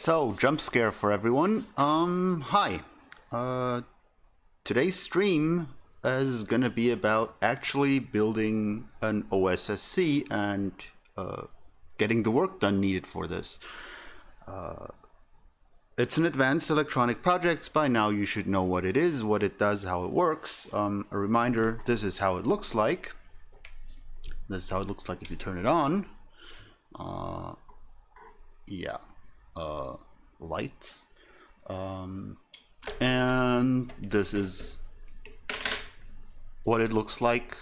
So, jump scare for everyone. Hi. Today's stream is gonna be about actually building an OSSC and getting the work done needed for this. It's an advanced electronic project. By now you should know what it is, what it does, how it works. A reminder, this is how it looks like. This is how it looks like if you turn it on. Lights. And this is what it looks like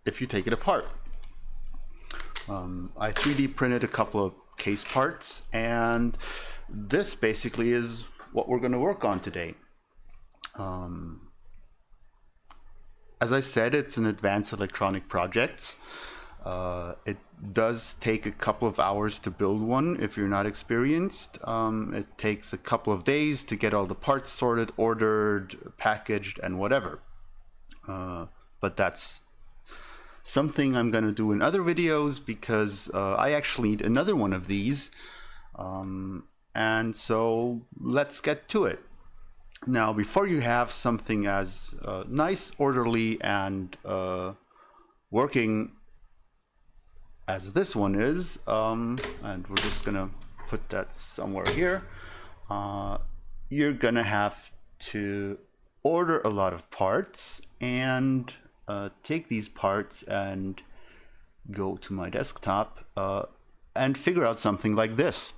if you take it apart. I 3D printed a couple of case parts, and this basically is what we're going to work on today. As I said, it's an advanced electronic project. It does take a couple of hours to build one if you're not experienced. It takes a couple of days to get all the parts sorted, ordered, packaged, and whatever. But that's something I'm going to do in other videos because I actually need another one of these. And so let's get to it. Now, before you have something as nice, orderly, and working as this one is, and we're just gonna put that somewhere here, you're gonna have to order a lot of parts and take these parts and go to my desktop and figure out something like this.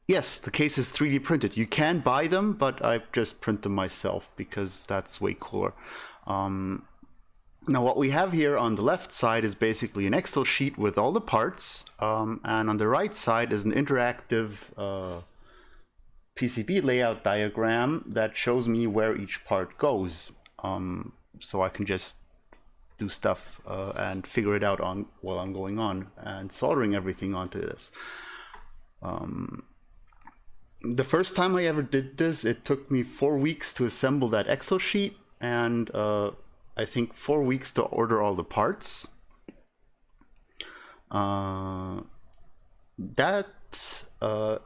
Yes, the case is 3D printed. You can buy them, but I just print them myself because that's way cooler. Now what we have here on the left side is basically an Excel sheet with all the parts, and on the right side is an interactive PCB layout diagram that shows me where each part goes, so I can just do stuff and figure it out while I'm going on and soldering everything onto this. The first time I ever did this, it took me 4 weeks to assemble that Excel sheet, and I think 4 weeks to order all the parts. That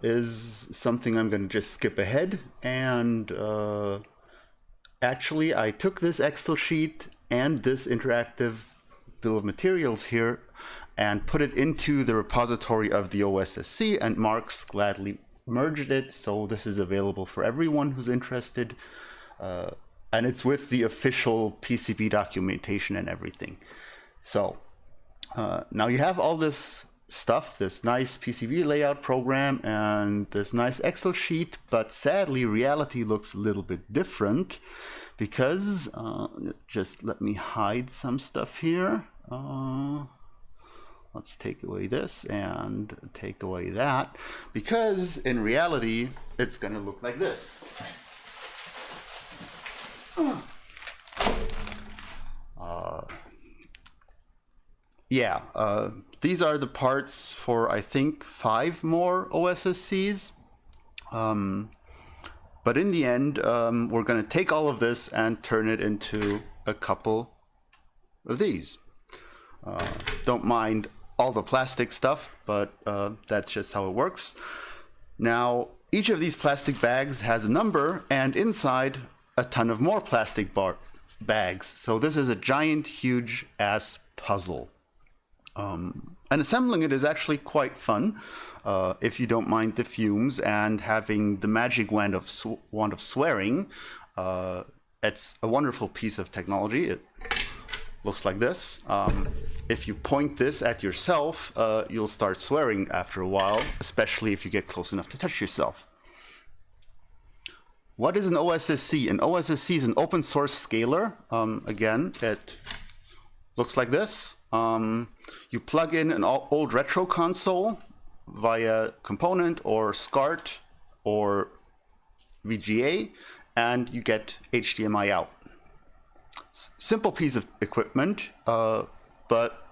is something I'm going to just skip ahead. And actually, I took this Excel sheet and this interactive bill of materials here and put it into the repository of the OSSC, and Mark's gladly merged it, so this is available for everyone who's interested. And it's with the official PCB documentation and everything. So now you have all this stuff, this nice PCB layout program and this nice Excel sheet, but sadly reality looks a little bit different because, just let me hide some stuff here. Let's take away this and take away that, because in reality it's gonna look like this. These are the parts for, I think, 5 more OSSCs. But in the end, we're going to take all of this and turn it into a couple of these. Don't mind all the plastic stuff, but that's just how it works. Now, each of these plastic bags has a number, and inside a ton of more plastic bags. So this is a giant, huge ass puzzle. And assembling it is actually quite fun if you don't mind the fumes and having the magic wand of swearing. It's a wonderful piece of technology. It looks like this. If you point this at yourself, you'll start swearing after a while, especially if you get close enough to touch yourself. What is an OSSC? An OSSC is an open source scaler. Again, it looks like this. You plug in an old retro console via component or SCART or VGA, and you get HDMI out. Simple piece of equipment, but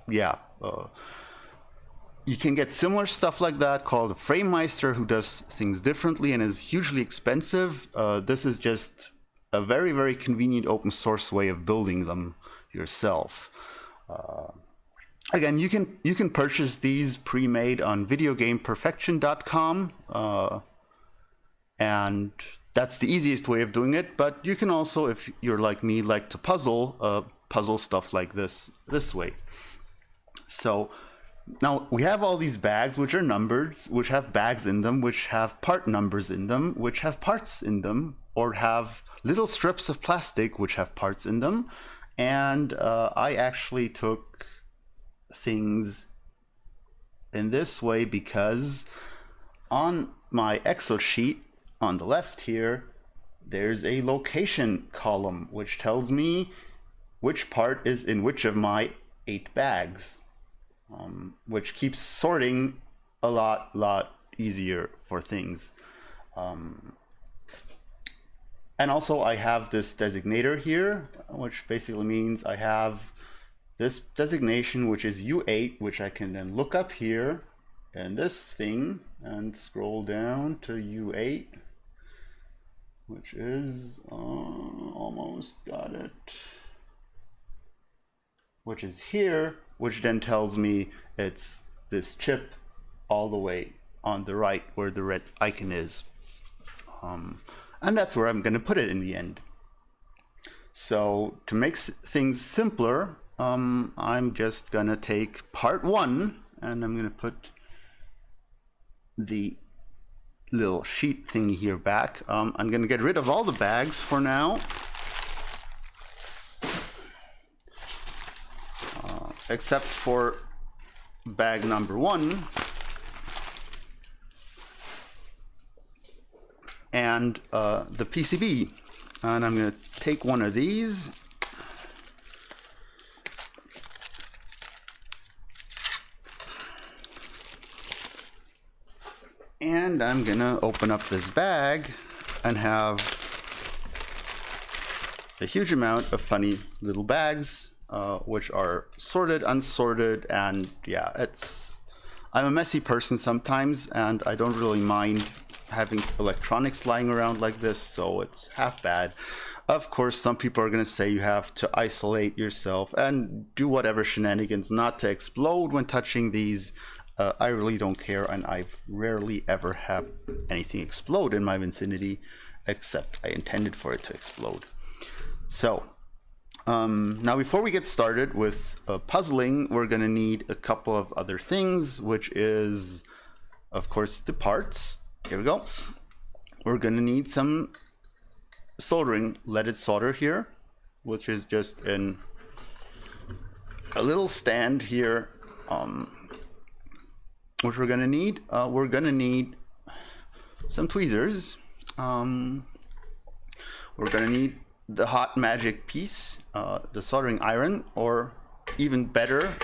yeah. You can get similar stuff like that called a FrameMeister, who does things differently and is hugely expensive. This is just a very, very convenient open source way of building them yourself. again, you can purchase these pre-made on videogameperfection.com, and that's the easiest way of doing it. But you can also, if you're like me, like to puzzle stuff like this way. So now we have all these bags which are numbered, which have bags in them, which have part numbers in them, which have parts in them, or have little strips of plastic which have parts in them. And I actually took things in this way because on my Excel sheet on the left here, there's a location column which tells me which part is in which of my 8 bags, which keeps sorting a lot easier for things. And also I have this designator here, which basically means I have this designation, which is U8, which I can then look up here in this thing and scroll down to U8, which is almost got it, which is here, which then tells me it's this chip all the way on the right where the red icon is. And that's where I'm going to put it in the end. So to make things simpler, I'm just going to take part 1 and I'm going to put the little sheet thing here back. I'm going to get rid of all the bags for now. Except for bag number 1. And the PCB, and I'm going to take one of these and I'm going to open up this bag and have a huge amount of funny little bags, which are sorted, unsorted, and yeah, I'm a messy person sometimes, and I don't really mind having electronics lying around like this, so it's half bad. Of course, some people are going to say you have to isolate yourself and do whatever shenanigans not to explode when touching these. I really don't care, and I've rarely ever had anything explode in my vicinity, except I intended for it to explode. So now before we get started with puzzling, we're going to need a couple of other things, which is, of course, the parts. Here we go. We're going to need some soldering, leaded solder here, which is just in a little stand here, which we're going to need. We're going to need some tweezers. We're going to need the hot magic piece, the soldering iron, or even better,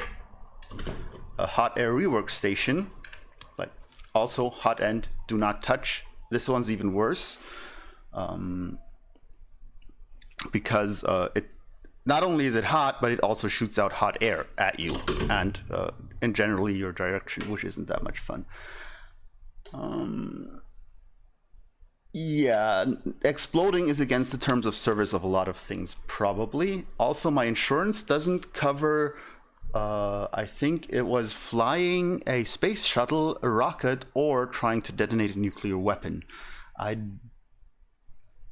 a hot air rework station. Like also hot end, do not touch. This one's even worse, because it not only is it hot, but it also shoots out hot air at you and in generally your direction, which isn't that much fun. Yeah, exploding is against the terms of service of a lot of things, probably. Also, my insurance doesn't cover, I think it was flying a space shuttle, a rocket, or trying to detonate a nuclear weapon. I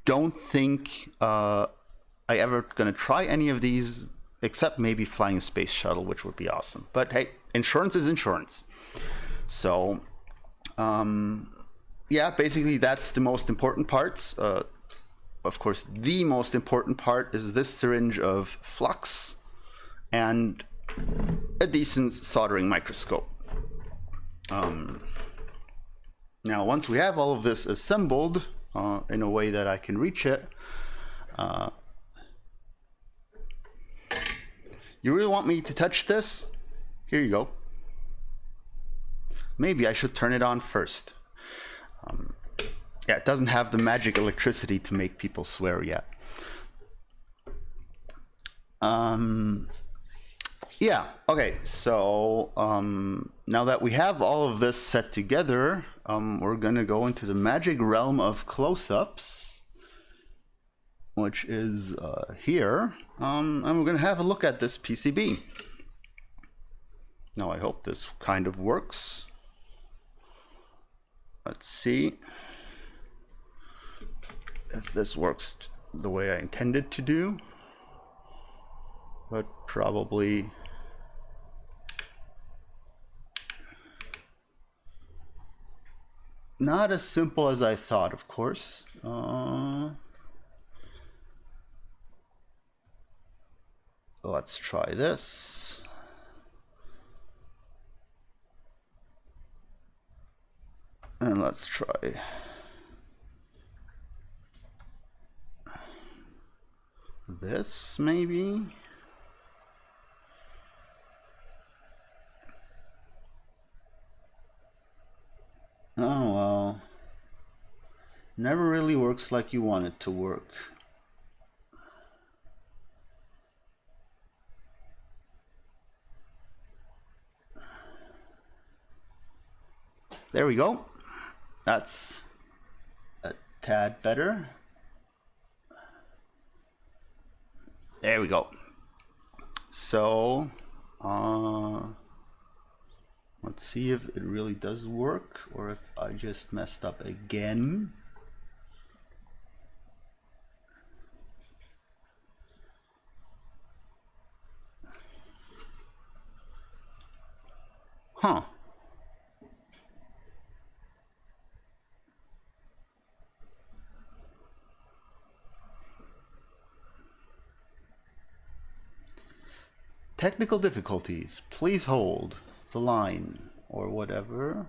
don't think I ever gonna try any of these, except maybe flying a space shuttle, which would be awesome. But hey, insurance is insurance. So, yeah, basically that's the most important parts. Of course, the most important part is this syringe of flux and a decent soldering microscope. Now, once we have all of this assembled in a way that I can reach it, you really want me to touch this? Here you go. Maybe I should turn it on first. Yeah, it doesn't have the magic electricity to make people swear yet. Yeah, okay, so now that we have all of this set together, we're gonna go into the magic realm of close-ups, which is here, and we're gonna have a look at this PCB. Now I hope this kind of works. Let's see if this works the way I intended to do, but probably not as simple as I thought, of course. Let's try this. And let's try this, maybe. Oh, well. Never really works like you want it to work. There we go. That's a tad better. There we go. So, let's see if it really does work or if I just messed up again. Huh. Technical difficulties. Please hold the line or whatever.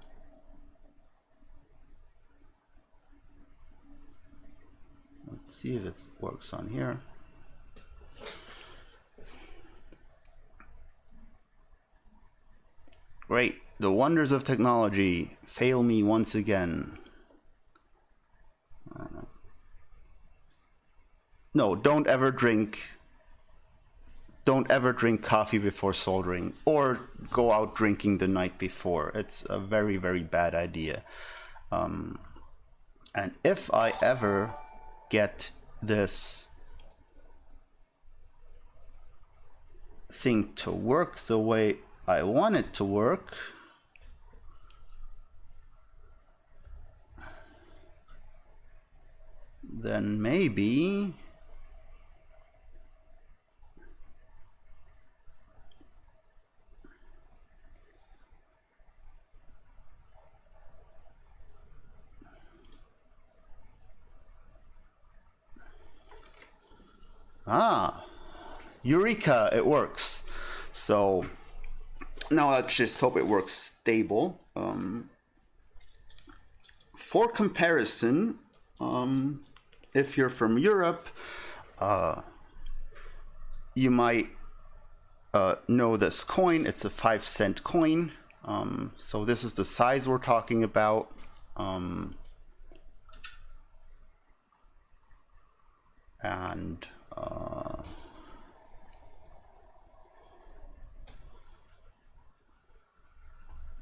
Let's see if it works on here. Great. The wonders of technology fail me once again. No, don't ever drink coffee before soldering, or go out drinking the night before. It's a very, very bad idea. And if I ever get this thing to work the way I want it to work, then maybe eureka, it works. So now let's just hope it works stable. For comparison, if you're from Europe, you might know this coin. It's a 5-cent coin. So this is the size we're talking about.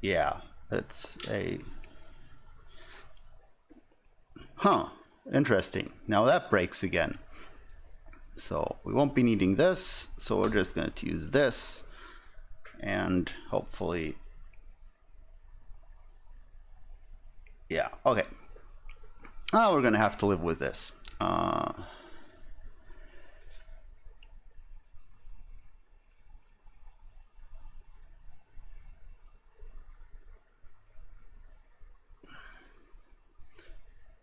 Yeah, it's a... interesting. Now that breaks again. So we won't be needing this, so we're just going to use this, and hopefully... Yeah, okay. We're going to have to live with this.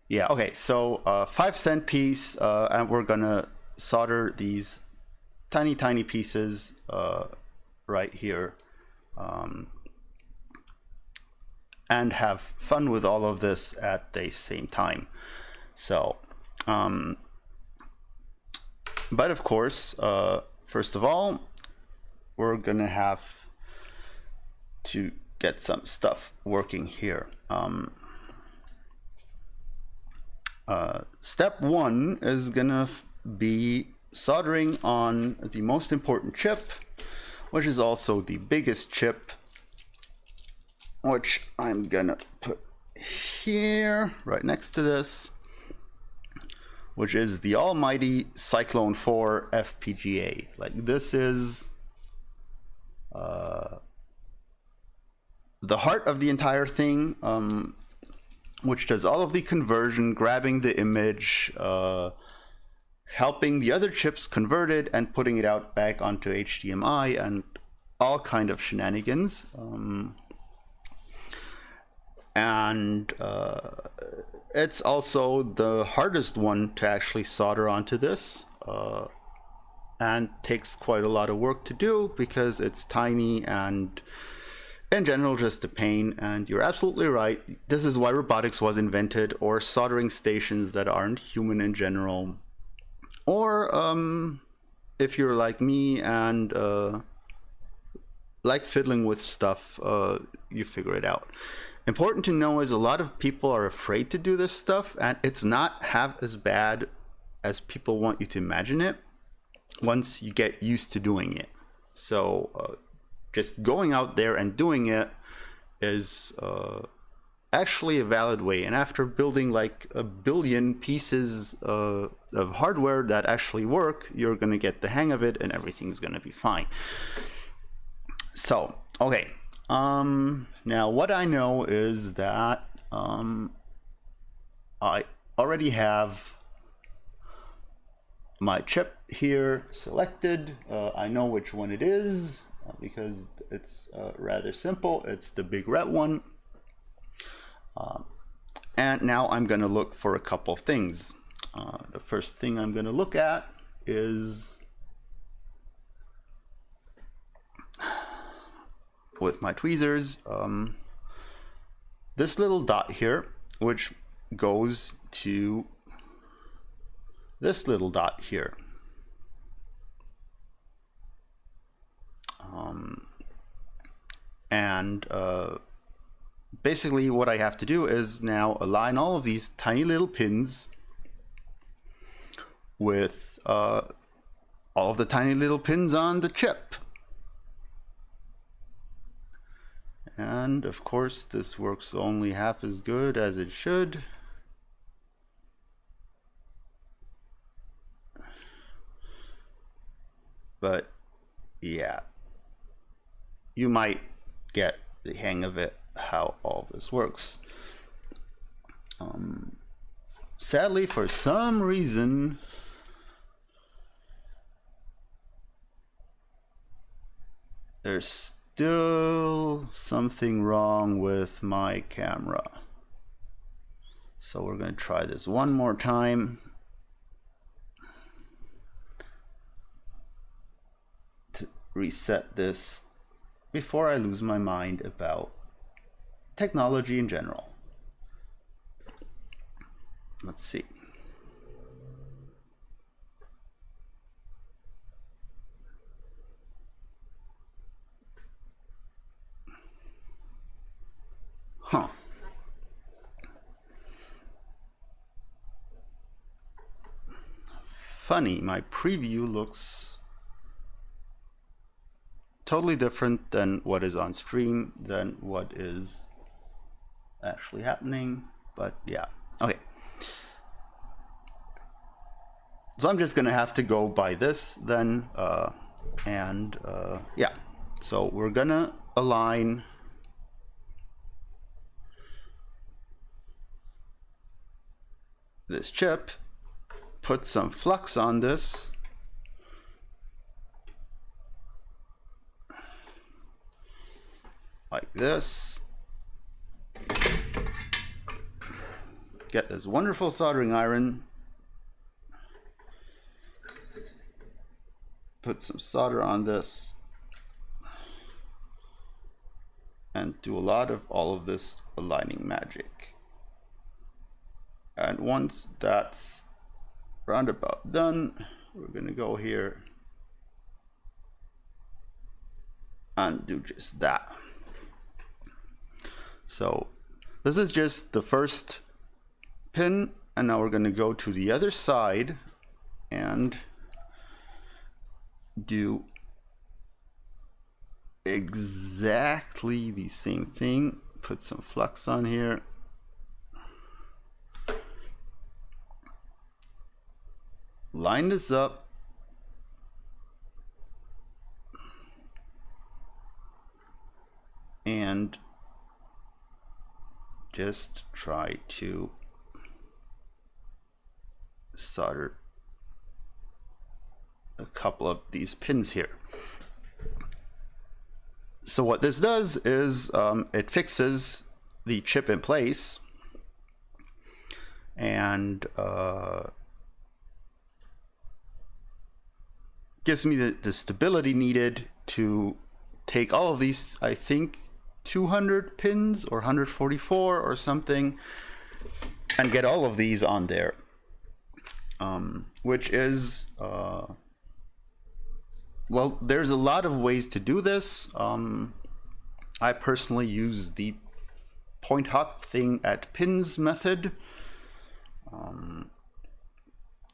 Yeah, okay, so 5-cent piece, and we're gonna solder these tiny pieces right here, and have fun with all of this at the same time. So, but of course, first of all, we're gonna have to get some stuff working here. Step 1 is gonna be soldering on the most important chip, which is also the biggest chip, which I'm gonna put here right next to this, which is the almighty Cyclone 4 FPGA. Like, this is the heart of the entire thing, which does all of the conversion, grabbing the image, helping the other chips convert it and putting it out back onto HDMI and all kind of shenanigans. It's also the hardest one to actually solder onto this, and takes quite a lot of work to do because it's tiny and in general just a pain. And you're absolutely right, this is why robotics was invented, or soldering stations that aren't human in general, or if you're like me and like fiddling with stuff, you figure it out. Important to know is a lot of people are afraid to do this stuff, and it's not half as bad as people want you to imagine it once you get used to doing it. So just going out there and doing it is actually a valid way. And after building like 1 billion pieces of hardware that actually work, you're gonna get the hang of it and everything's gonna be fine. So, okay. Now what I know is that I already have my chip here selected. I know which one it is because it's rather simple. It's the big red one. And now I'm going to look for a couple things. The first thing I'm going to look at is, with my tweezers, this little dot here, which goes to this little dot here. Basically what I have to do is now align all of these tiny little pins with all of the tiny little pins on the chip. And of course this works only half as good as it should. But yeah, you might get the hang of it, how all this works. Sadly, for some reason, there's still something wrong with my camera. So we're going to try this one more time to reset this before I lose my mind about technology in general. Let's see. Huh. Funny, my preview looks totally different than what is on stream, than what is actually happening. But yeah, okay. So I'm just gonna have to go by this then, yeah. So we're gonna align this chip, put some flux on this, like this, get this wonderful soldering iron, put some solder on this, and do a lot of all of this aligning magic. And once that's roundabout done, we're gonna go here and do just that. So this is just the first pin, and now we're gonna go to the other side and do exactly the same thing. Put some flux on here. Line this up. And just try to solder a couple of these pins here. So what this does is it fixes the chip in place and gives me the stability needed to take all of these, I think 200 pins or 144 or something, and get all of these on there, which is well, there's a lot of ways to do this. I personally use the point hot thing at pins method,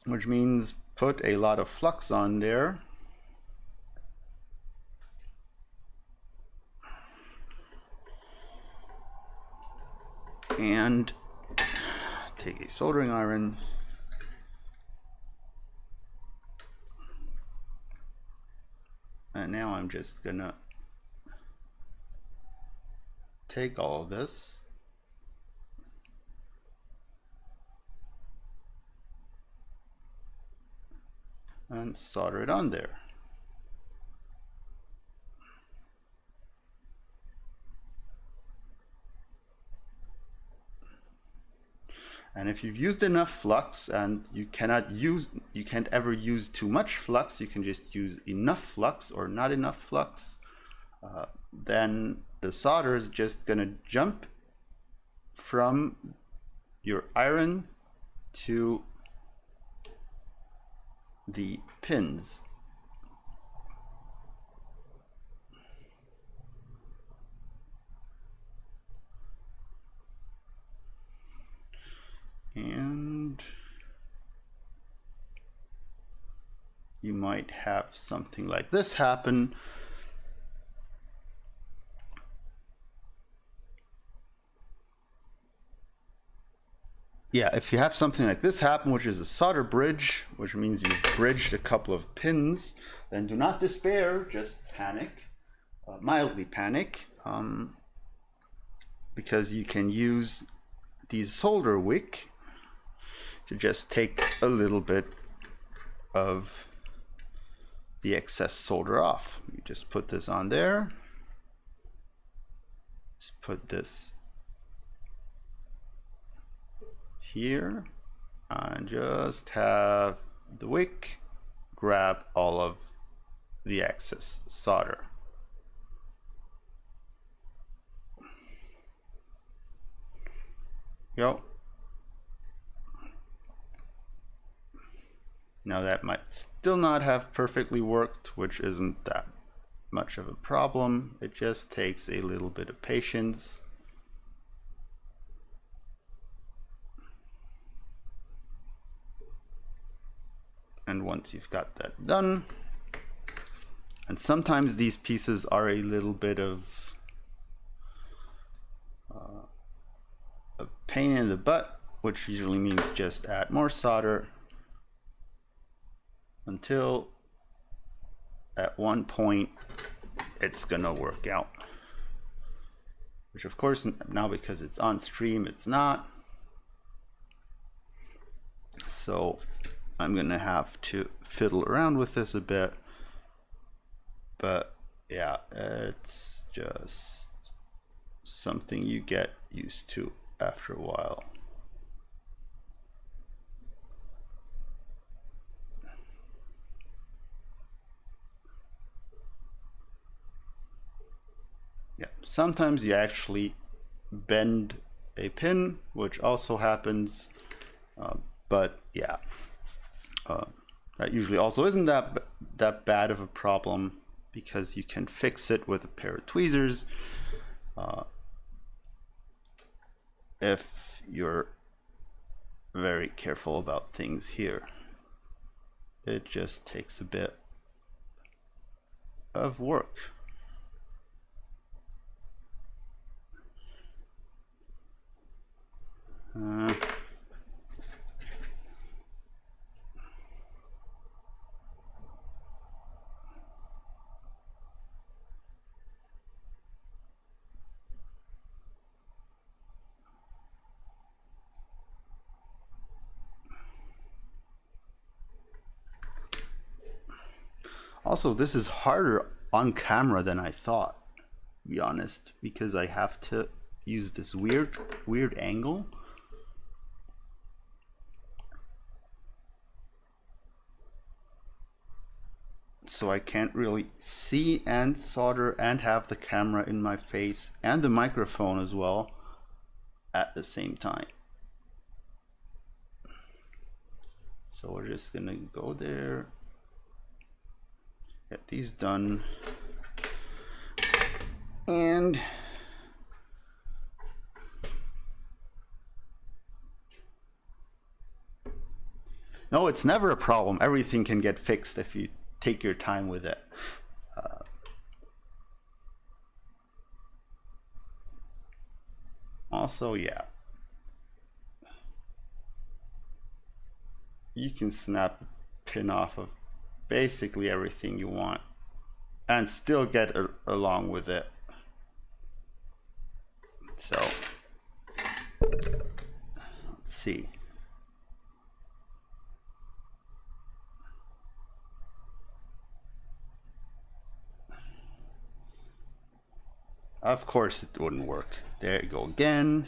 which means put a lot of flux on there. And take a soldering iron and now I'm just gonna take all of this and solder it on there. And if you've used enough flux and you can't ever use too much flux, you can just use enough flux or not enough flux, then the solder is just gonna jump from your iron to the pins. And you might have something like this happen. Yeah, if you have something like this happen, which is a solder bridge, which means you've bridged a couple of pins, then do not despair, just panic, mildly panic, because you can use these solder wick to just take a little bit of the excess solder off. You just put this on there. Just put this here and just have the wick grab all of the excess solder. Go. Now that might still not have perfectly worked, which isn't that much of a problem. It just takes a little bit of patience. And once you've got that done, and sometimes these pieces are a little bit of a pain in the butt, which usually means just add more solder until at one point it's gonna work out, which of course now because it's on stream it's not. So I'm gonna have to fiddle around with this a bit, but yeah, it's just something you get used to after a while. Yeah, sometimes you actually bend a pin, which also happens, but yeah, that usually also isn't that bad of a problem because you can fix it with a pair of tweezers if you're very careful about things here. It just takes a bit of work. Also, this is harder on camera than I thought, to be honest, because I have to use this weird angle. So I can't really see and solder and have the camera in my face and the microphone as well at the same time. So we're just gonna go there, get these done, and no, it's never a problem. Everything can get fixed if you take your time with it. Also, yeah, you can snap a pin off of basically everything you want and still get along with it. So let's see. Of course it wouldn't work. There you go again.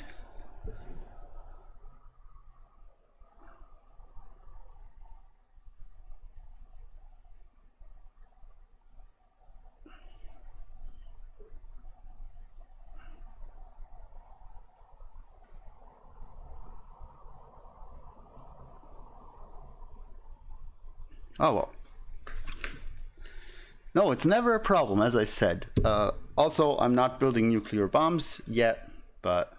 Oh well. No, it's never a problem, as I said. Also, I'm not building nuclear bombs yet, but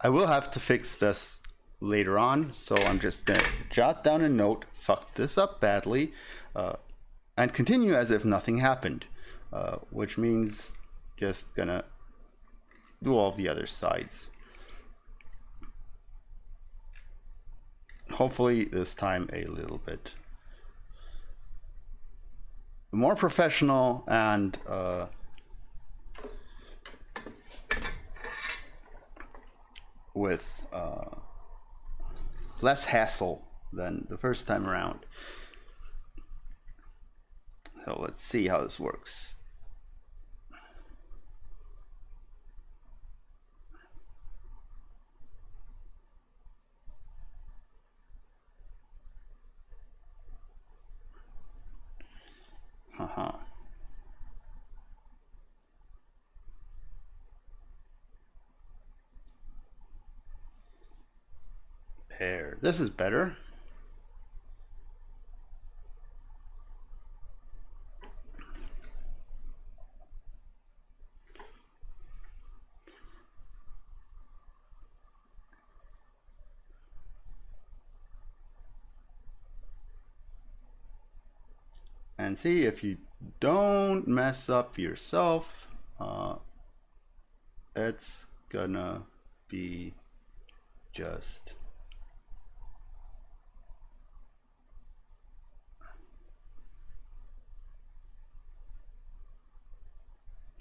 I will have to fix this later on. So I'm just gonna jot down a note, fuck this up badly, and continue as if nothing happened, which means just gonna do all the other sides. Hopefully this time a little bit more professional and with less hassle than the first time around. So let's see how this works. There, this is better. And see, if you don't mess up yourself, it's gonna be just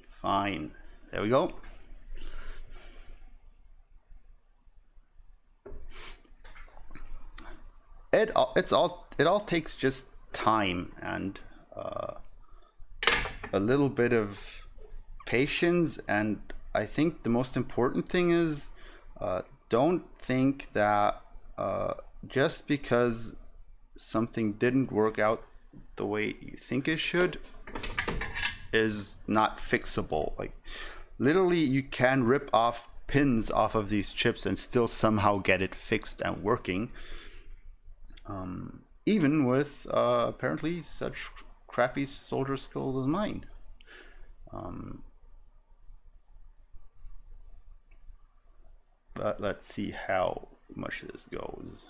fine. There we go. It all takes just time and a little bit of patience, and I think the most important thing is don't think that just because something didn't work out the way you think it should is not fixable. Like literally you can rip off pins off of these chips and still somehow get it fixed and working, even with apparently such crappy soldier skills as mine. But let's see how much this goes.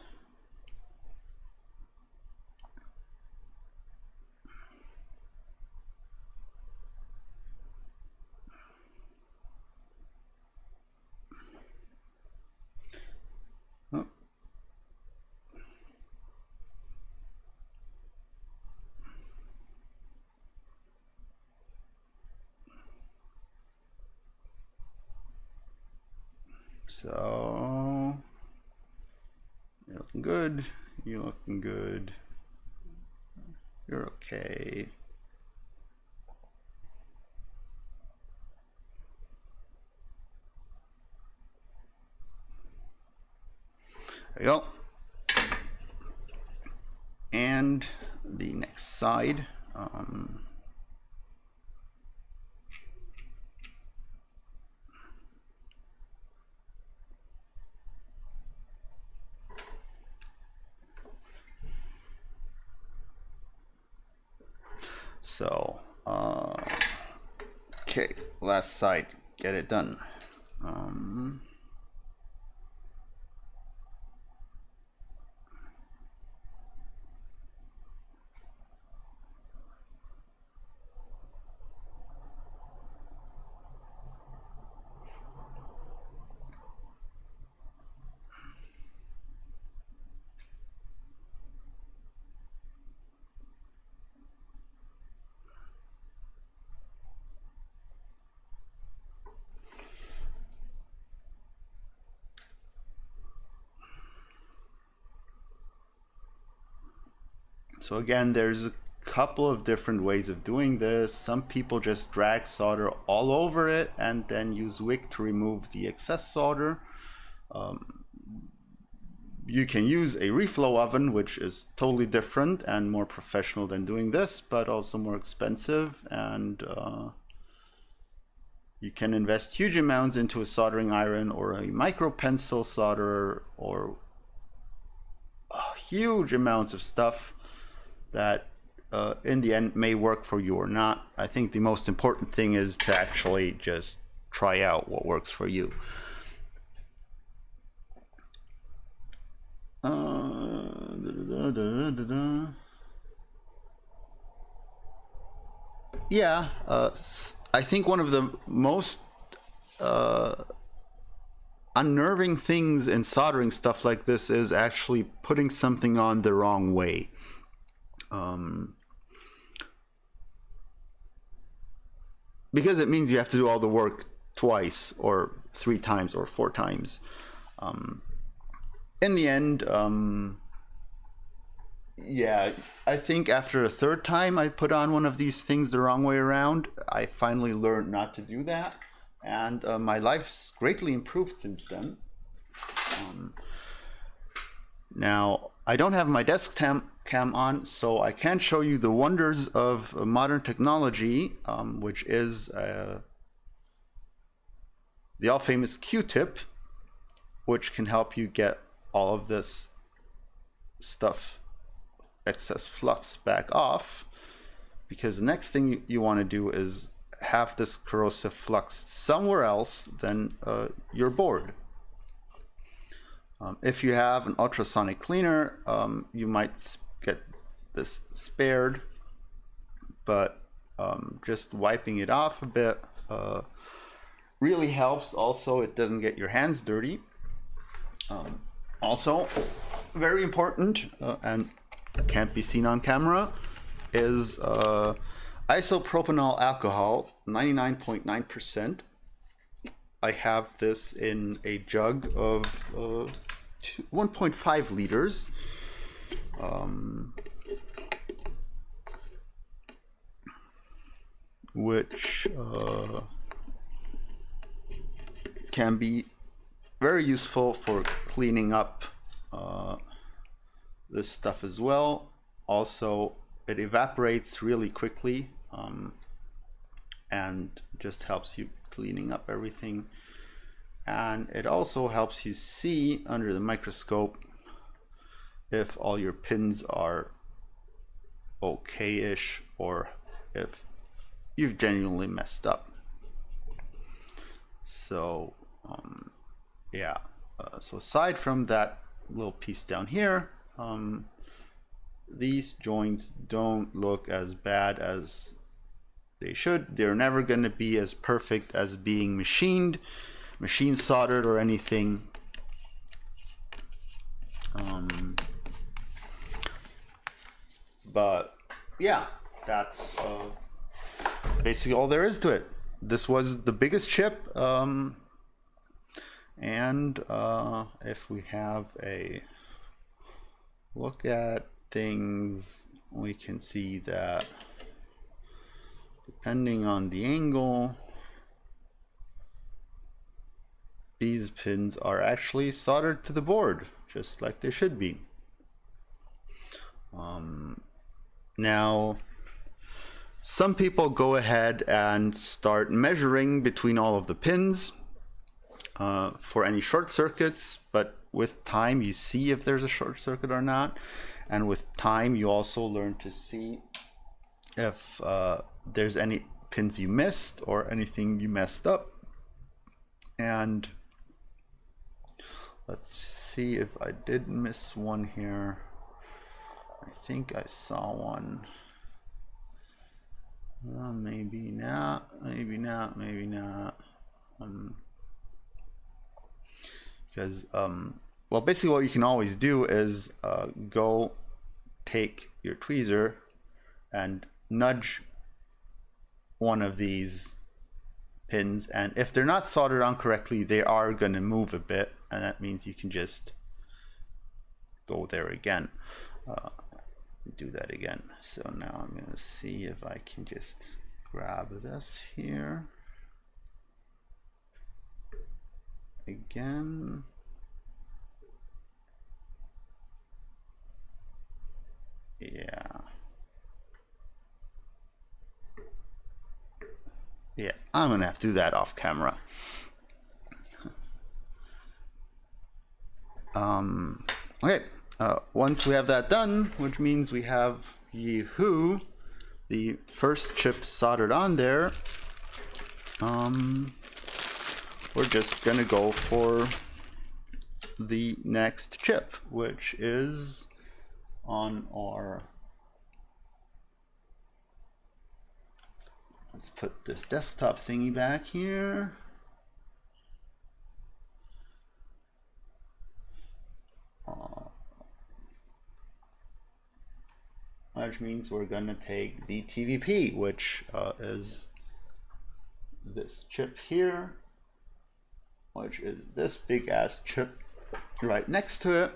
Oh. So you're looking good. You're looking good. You're okay. There you go. And the next side. So, okay, last side, get it done. So again, there's a couple of different ways of doing this. Some people just drag solder all over it and then use wick to remove the excess solder. You can use a reflow oven, which is totally different and more professional than doing this, but also more expensive. And you can invest huge amounts into a soldering iron or a micro pencil solderer or huge amounts of stuff that in the end may work for you or not. I think the most important thing is to actually just try out what works for you. Yeah, I think one of the most unnerving things in soldering stuff like this is actually putting something on the wrong way. Because it means you have to do all the work twice or 3 times or 4 times. In the end, yeah, I think after a 3rd time I put on one of these things the wrong way around, I finally learned not to do that, and my life's greatly improved since then. Now, I don't have my desk cam on, so I can't show you the wonders of modern technology, which is the all-famous Q-tip, which can help you get all of this stuff, excess flux, back off. Because the next thing you want to do is have this corrosive flux somewhere else than your board. If you have an ultrasonic cleaner, you might get this spared, but just wiping it off a bit really helps. Also, it doesn't get your hands dirty. Also, very important and can't be seen on camera is isopropanol alcohol, 99.9%. I have this in a jug of 1.5 liters. Which can be very useful for cleaning up this stuff as well. Also, it evaporates really quickly and just helps you cleaning up everything. And it also helps you see under the microscope if all your pins are okay-ish or if you've genuinely messed up. So yeah, so aside from that little piece down here, these joints don't look as bad as they should. They're never going to be as perfect as being machine soldered or anything. But yeah, that's basically all there is to it. This was the biggest chip, and if we have a look at things we can see that depending on the angle, these pins are actually soldered to the board, just like they should be. Now, some people go ahead and start measuring between all of the pins for any short circuits, but with time you see if there's a short circuit or not, and with time you also learn to see if there's any pins you missed or anything you messed up. And let's see if I did miss one here. I think I saw one. Maybe not, maybe not, maybe not. Because, well, basically what you can always do is go take your tweezer and nudge one of these pins, and if they're not soldered on correctly, they are going to move a bit, and that means you can just go there again. Do that again. So now I'm going to see if I can just grab this here again. Yeah, I'm gonna have to do that off camera. Okay, once we have that done, which means we have the first chip soldered on there, we're just gonna go for the next chip, which is on our, let's put this desktop thingy back here. Which means we're gonna take the TVP, which is this chip here, which is this big ass chip right next to it,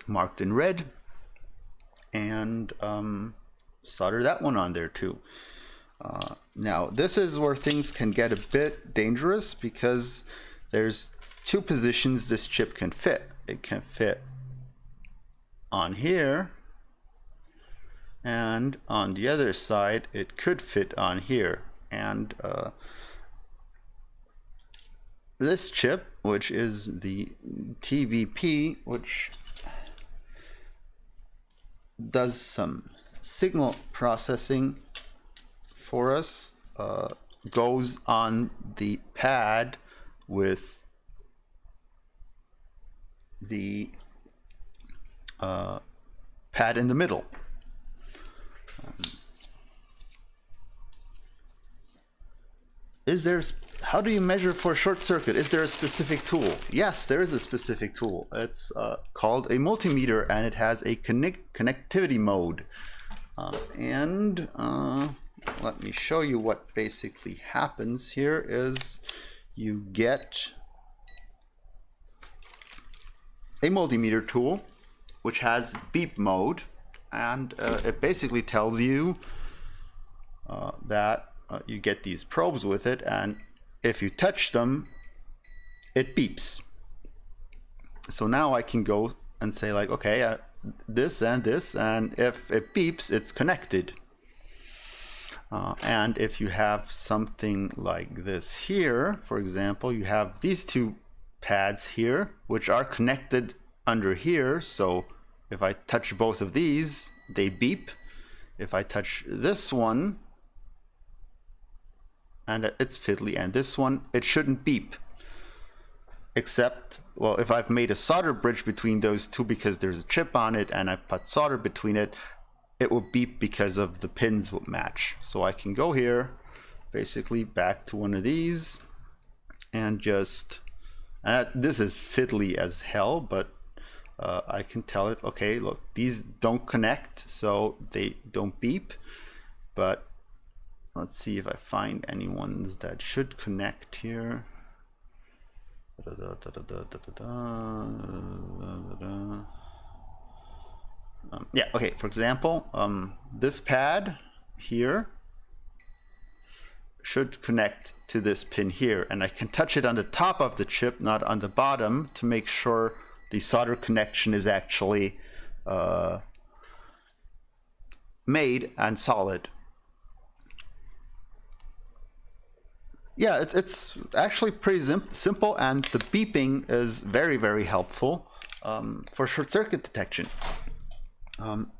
marked in red, and solder that one on there too. Now this is where things can get a bit dangerous, because there's two positions this chip can fit. It can fit on here, and on the other side it could fit on here. And this chip, which is the TVP, which does some signal processing for us, goes on the pad with the pad in the middle. How do you measure for a short circuit? Is there a specific tool? Yes, there is a specific tool. It's called a multimeter, and it has a connectivity mode. Let me show you what basically happens here. Is you get a multimeter tool which has beep mode, and it basically tells you that you get these probes with it, and if you touch them, it beeps. So now I can go and say, like, okay, this and this, and if it beeps, it's connected. And if you have something like this here, for example, you have these two pads here, which are connected under here. So if I touch both of these, they beep. If I touch this one, and it's fiddly, and this one, it shouldn't beep. Except, well, if I've made a solder bridge between those two because there's a chip on it and I've put solder between it, it will beep because of the pins would match. So I can go here, basically back to one of these, and just, this is fiddly as hell, but I can tell it, okay, look, these don't connect, so they don't beep. But let's see if I find any ones that should connect here. Yeah, okay, for example, this pad here should connect to this pin here, and I can touch it on the top of the chip, not on the bottom, to make sure the solder connection is actually made and solid. Yeah, it's actually pretty simple, and the beeping is very, very helpful for short circuit detection.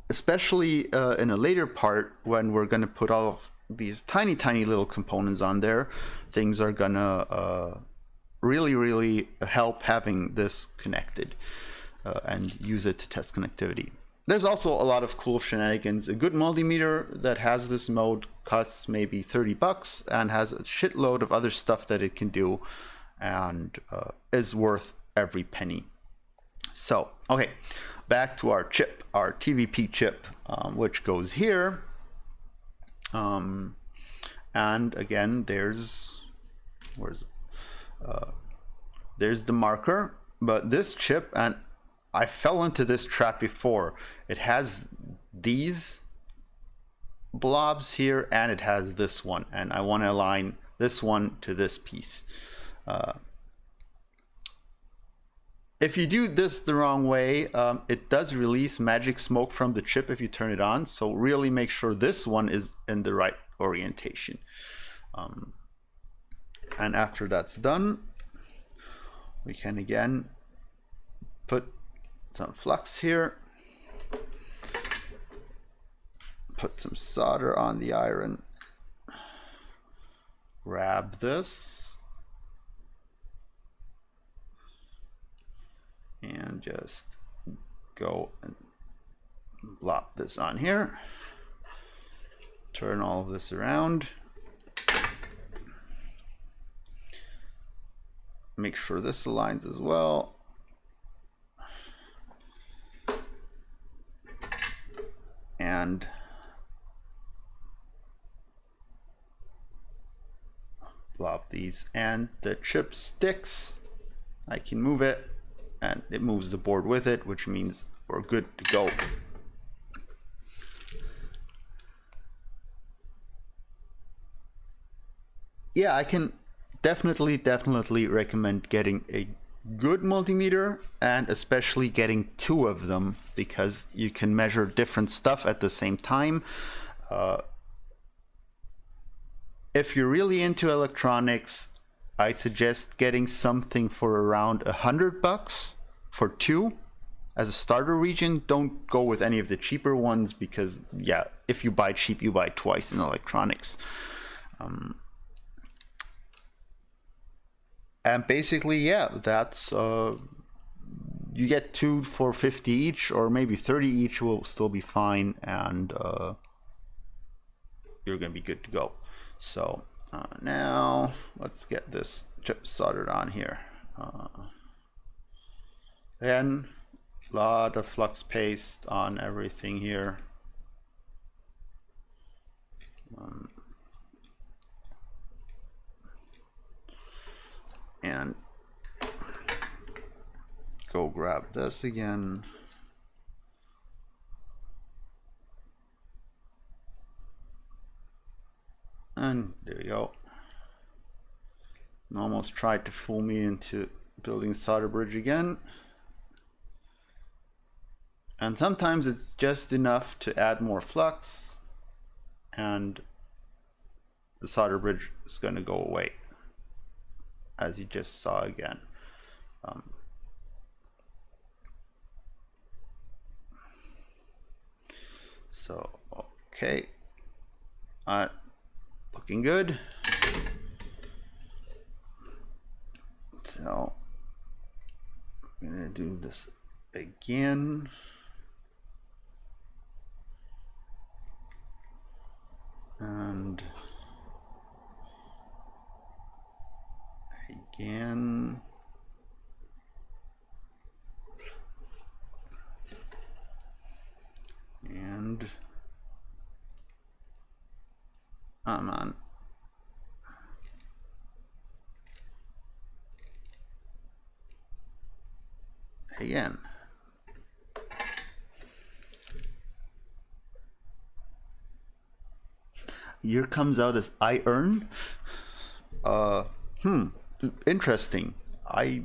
Especially in a later part when we're going to put all of these tiny little components on there, things are going to really help having this connected and use it to test connectivity. There's also a lot of cool shenanigans. A good multimeter that has this mode costs maybe $30 and has a shitload of other stuff that it can do, and is worth every penny. So, okay, back to our chip, our TVP chip, which goes here. And again, there's the marker, but this chip, and I fell into this trap before, it has these blobs here and it has this one, and I want to align this one to this piece. If you do this the wrong way, it does release magic smoke from the chip if you turn it on, so really make sure this one is in the right orientation. And after that's done, we can again put some flux here, put some solder on the iron, grab this, and just go and plop this on here, turn all of this around, make sure this aligns as well, and plop these, and the chip sticks. I can move it and it moves the board with it, which means we're good to go. Yeah, I can definitely recommend getting a good multimeter, and especially getting two of them, because you can measure different stuff at the same time. If you're really into electronics, I suggest getting something for around $100 for two as a starter region. Don't go with any of the cheaper ones, because yeah, if you buy cheap, you buy twice in electronics. And basically, yeah, that's you get two for 50 each, or maybe 30 each will still be fine, and you're gonna be good to go. So now let's get this chip soldered on here. Again, a lot of flux paste on everything here. And go grab this again. And there you go. Almost tried to fool me into building solder bridge again. And sometimes it's just enough to add more flux, and the solder bridge is going to go away, as you just saw again. So, okay, looking good. So, I'm gonna do this again. And again. And I'm on. Again. Here comes out as iron. Interesting. I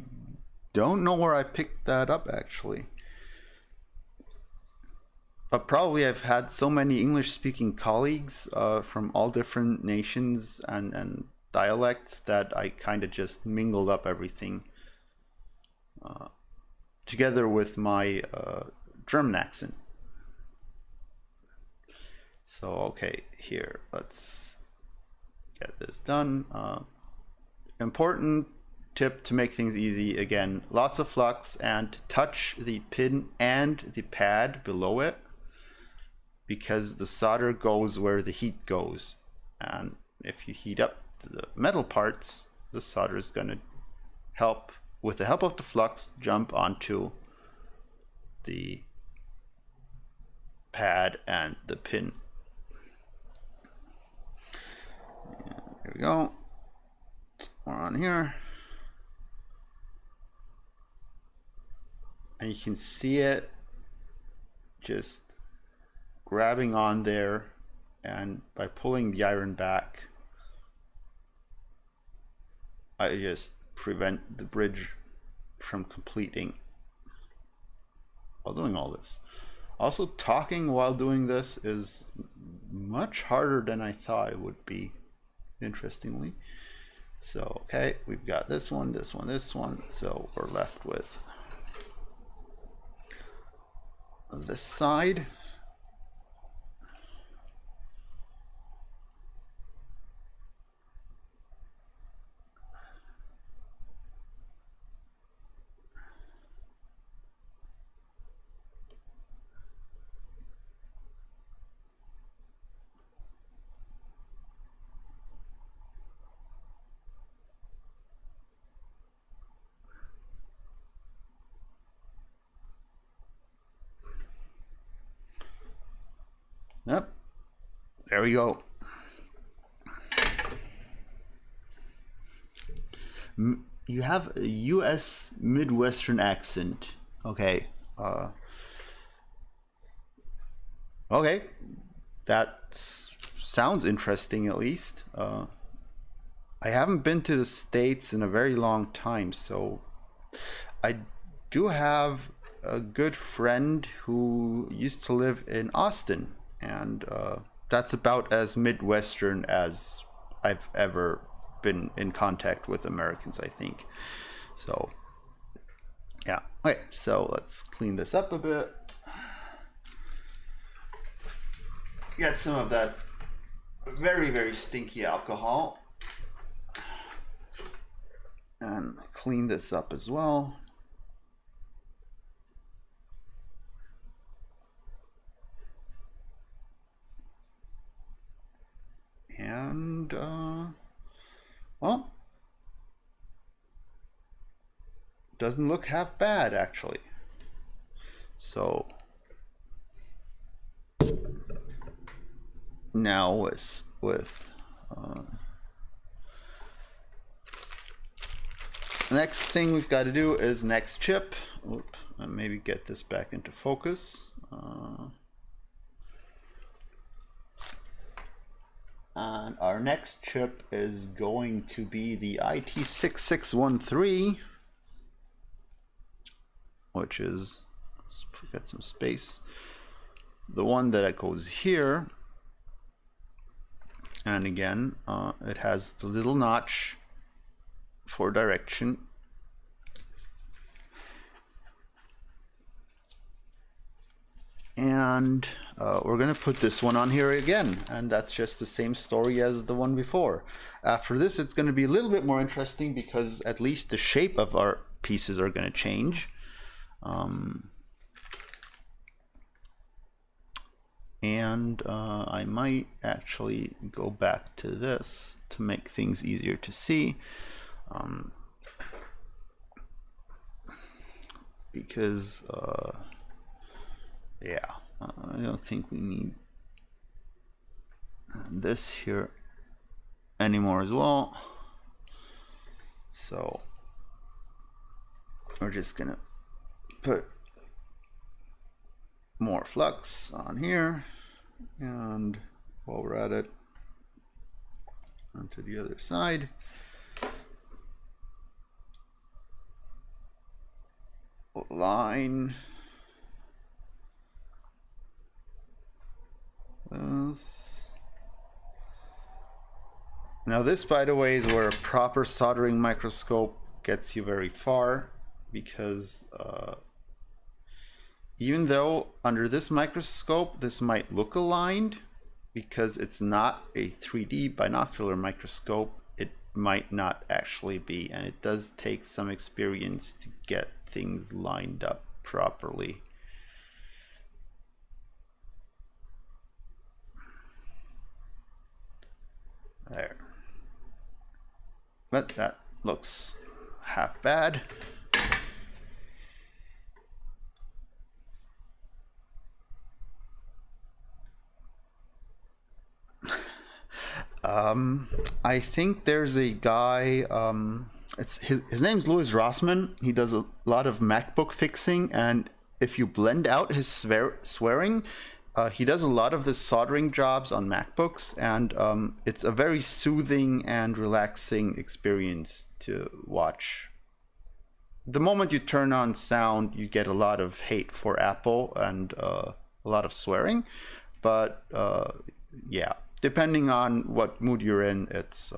don't know where I picked that up actually. Probably I've had so many English-speaking colleagues from all different nations and dialects that I kind of just mingled up everything together with my German accent. So okay, here, let's get this done. Important tip to make things easy, again, lots of flux, and touch the pin and the pad below it, because the solder goes where the heat goes, and if you heat up the metal parts, the solder is going to help, with the help of the flux, jump onto the pad and the pin. And here we go. More on here, and you can see it just grabbing on there, and by pulling the iron back, I just prevent the bridge from completing while doing all this. Also, talking while doing this is much harder than I thought it would be, interestingly. So okay, we've got this one, this one, this one, so we're left with this side. Yep, there we go. You have a US Midwestern accent. Okay. Okay, that sounds interesting, at least. I haven't been to the States in a very long time, so I do have a good friend who used to live in Austin, and that's about as Midwestern as I've ever been in contact with Americans, I think. So yeah, okay, so let's clean this up a bit. Get some of that very, very stinky alcohol and clean this up as well. And well, doesn't look half bad actually. So now with next thing we've got to do is next chip. Oop, and maybe get this back into focus. And our next chip is going to be the IT6613, which is, let's get some space, the one that goes here. And again, it has the little notch for direction. And we're going to put this one on here again, and that's just the same story as the one before. After this, it's going to be a little bit more interesting because at least the shape of our pieces are going to change. And I might actually go back to this to make things easier to see, because yeah, I don't think we need this here anymore as well. So we're just gonna put more flux on here, and while we're at it, onto the other side. Line this. Now this, by the way, is where a proper soldering microscope gets you very far, because even though under this microscope this might look aligned, because it's not a 3D binocular microscope, it might not actually be, and it does take some experience to get things lined up properly. There. But that looks half bad. I think there's a guy, his name's Louis Rossmann. He does a lot of MacBook fixing, and if you blend out his swearing, he does a lot of the soldering jobs on MacBooks, and it's a very soothing and relaxing experience to watch. The moment you turn on sound, you get a lot of hate for Apple and a lot of swearing, but yeah, depending on what mood you're in, it's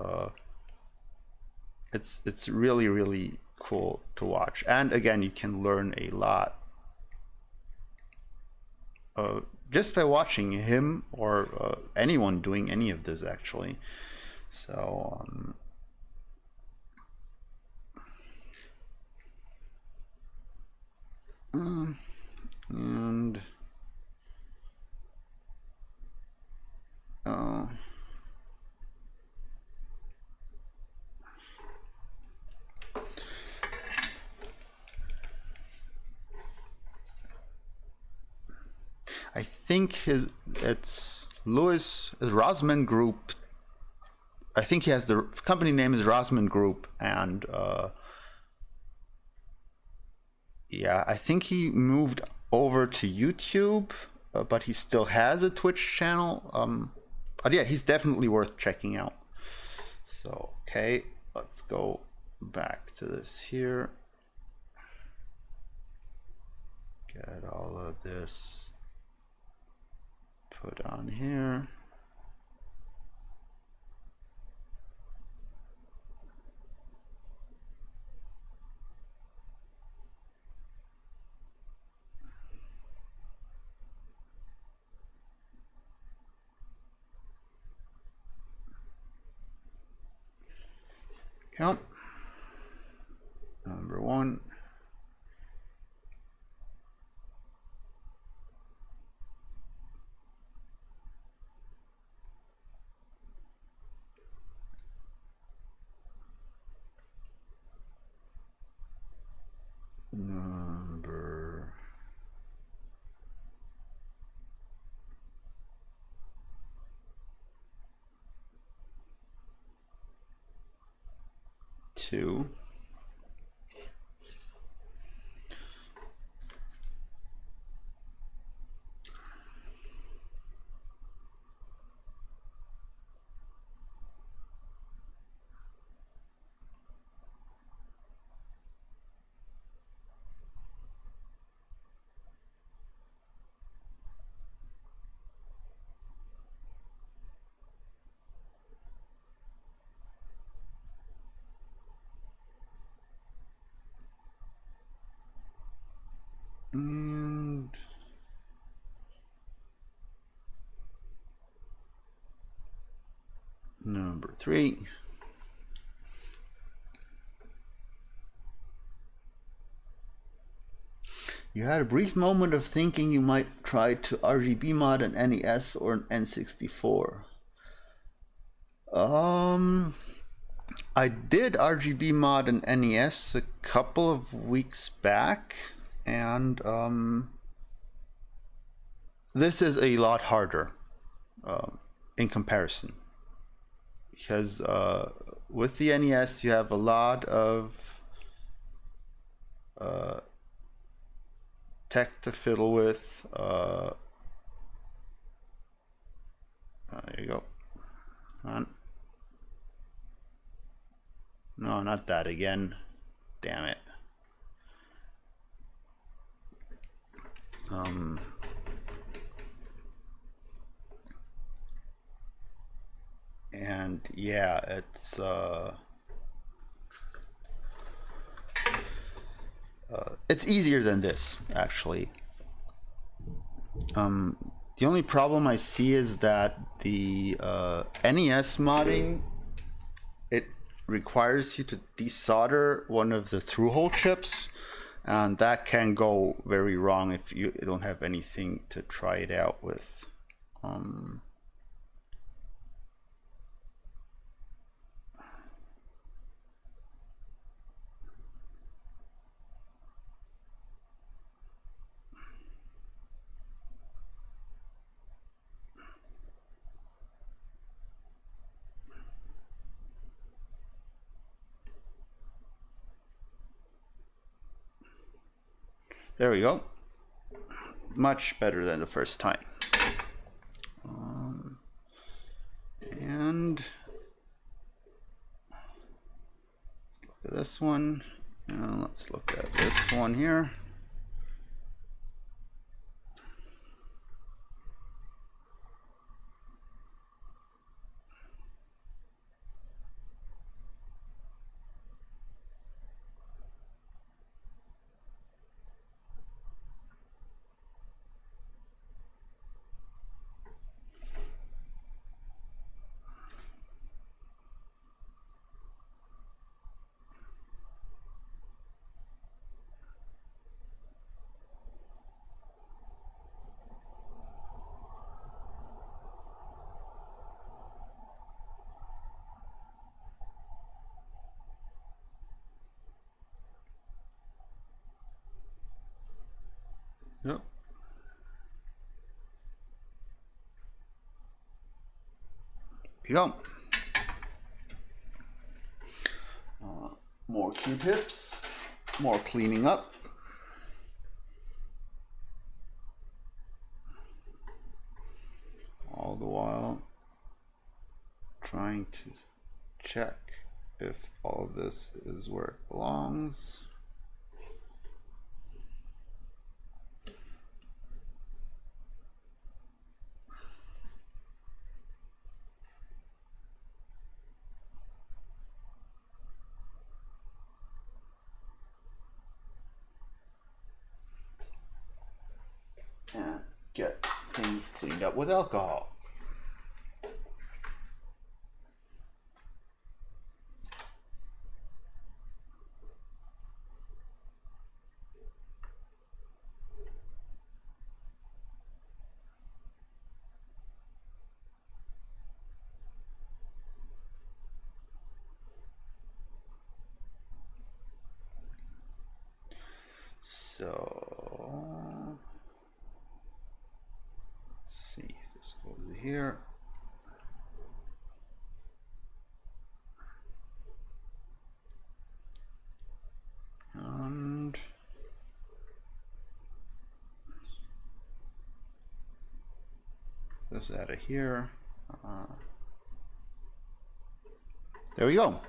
really, really cool to watch. And again, you can learn a lot just by watching him or anyone doing any of this, actually. So and I think it's Louis Rossmann Group. I think he has the company name is Rossmann Group, and yeah, I think he moved over to YouTube, but he still has a Twitch channel. But yeah, he's definitely worth checking out. So okay, let's go back to this here. Get all of this put on here. Yep. Number one. Number 2. And number 3. You had a brief moment of thinking you might try to RGB mod an NES or an N64. I did RGB mod an NES a couple of weeks back, and this is a lot harder in comparison, because with the NES you have a lot of tech to fiddle with. There you go. Come on. No, not that again. Damn it. And yeah, it's easier than this, actually. The only problem I see is that the NES modding, it requires you to desolder one of the through-hole chips, and that can go very wrong if you don't have anything to try it out with. There we go. Much better than the first time. And let's look at this one. And let's look at this one here. Yep. Here you go. More Q-tips, more cleaning up. All the while trying to check if all of this is where it belongs. And get things cleaned up with alcohol. So let's see, this goes here. And this out of here. There we go.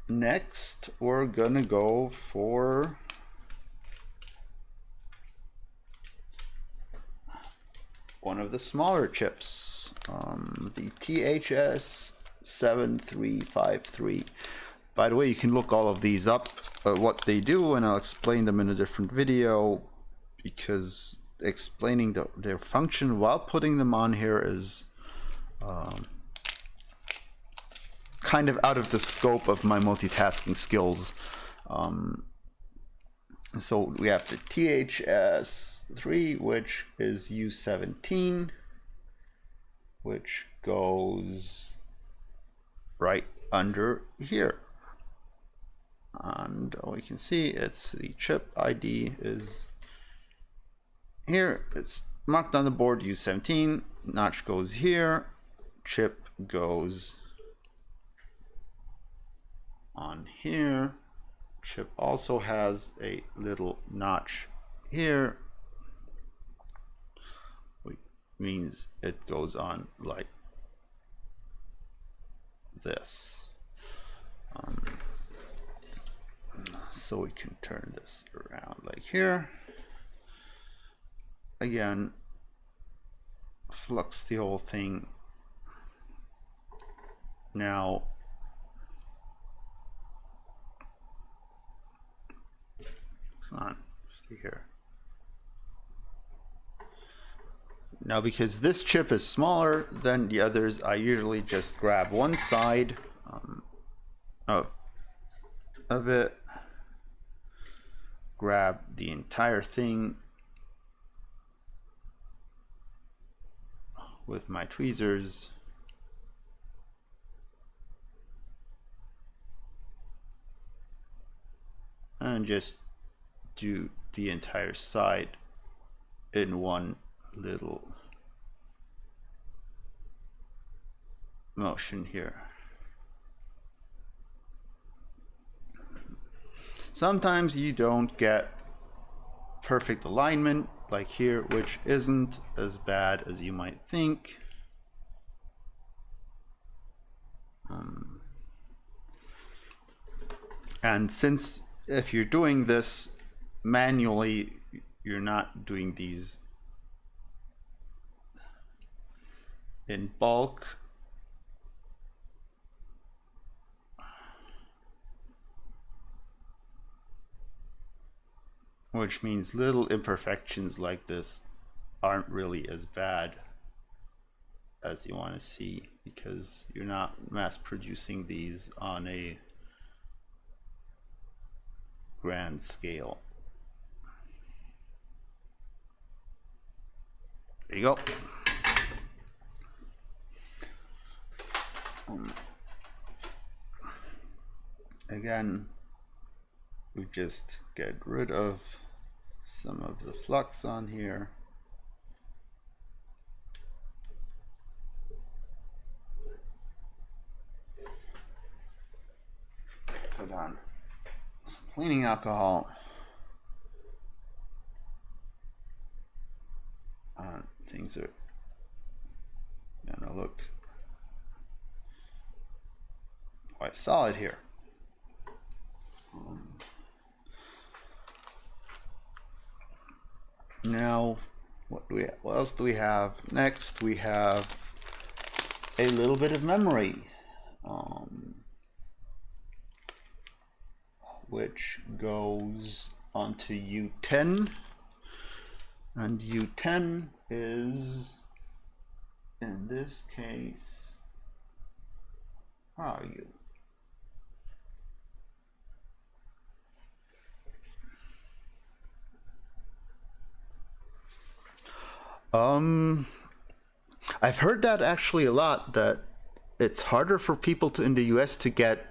Next, we're gonna go for one of the smaller chips, the THS 7353. By the way, you can look all of these up, what they do, and I'll explain them in a different video, because explaining their function while putting them on here is kind of out of the scope of my multitasking skills. So we have the THS3, which is U17, which goes right under here. And we can see it's the chip ID is here. It's marked on the board U17. Notch goes here. Chip goes on here. Chip also has a little notch here, which means it goes on like this. So we can turn this around like here. Again, flux the whole thing. Now, come on, stay here. Now, because this chip is smaller than the others, I usually just grab one side of it, grab the entire thing with my tweezers, and just do the entire side in one little motion here. Sometimes you don't get perfect alignment like here, which isn't as bad as you might think. And since if you're doing this manually, you're not doing these in bulk, which means little imperfections like this aren't really as bad as you want to see, because you're not mass producing these on a grand scale. There you go. Again, we just get rid of some of the flux on here. Put on some cleaning alcohol. Things are gonna look quite solid here. Now, what else do we have? Next, we have a little bit of memory, which goes onto U10, and U10 is, in this case, where are you? I've heard that actually a lot, that it's harder for people in the US to get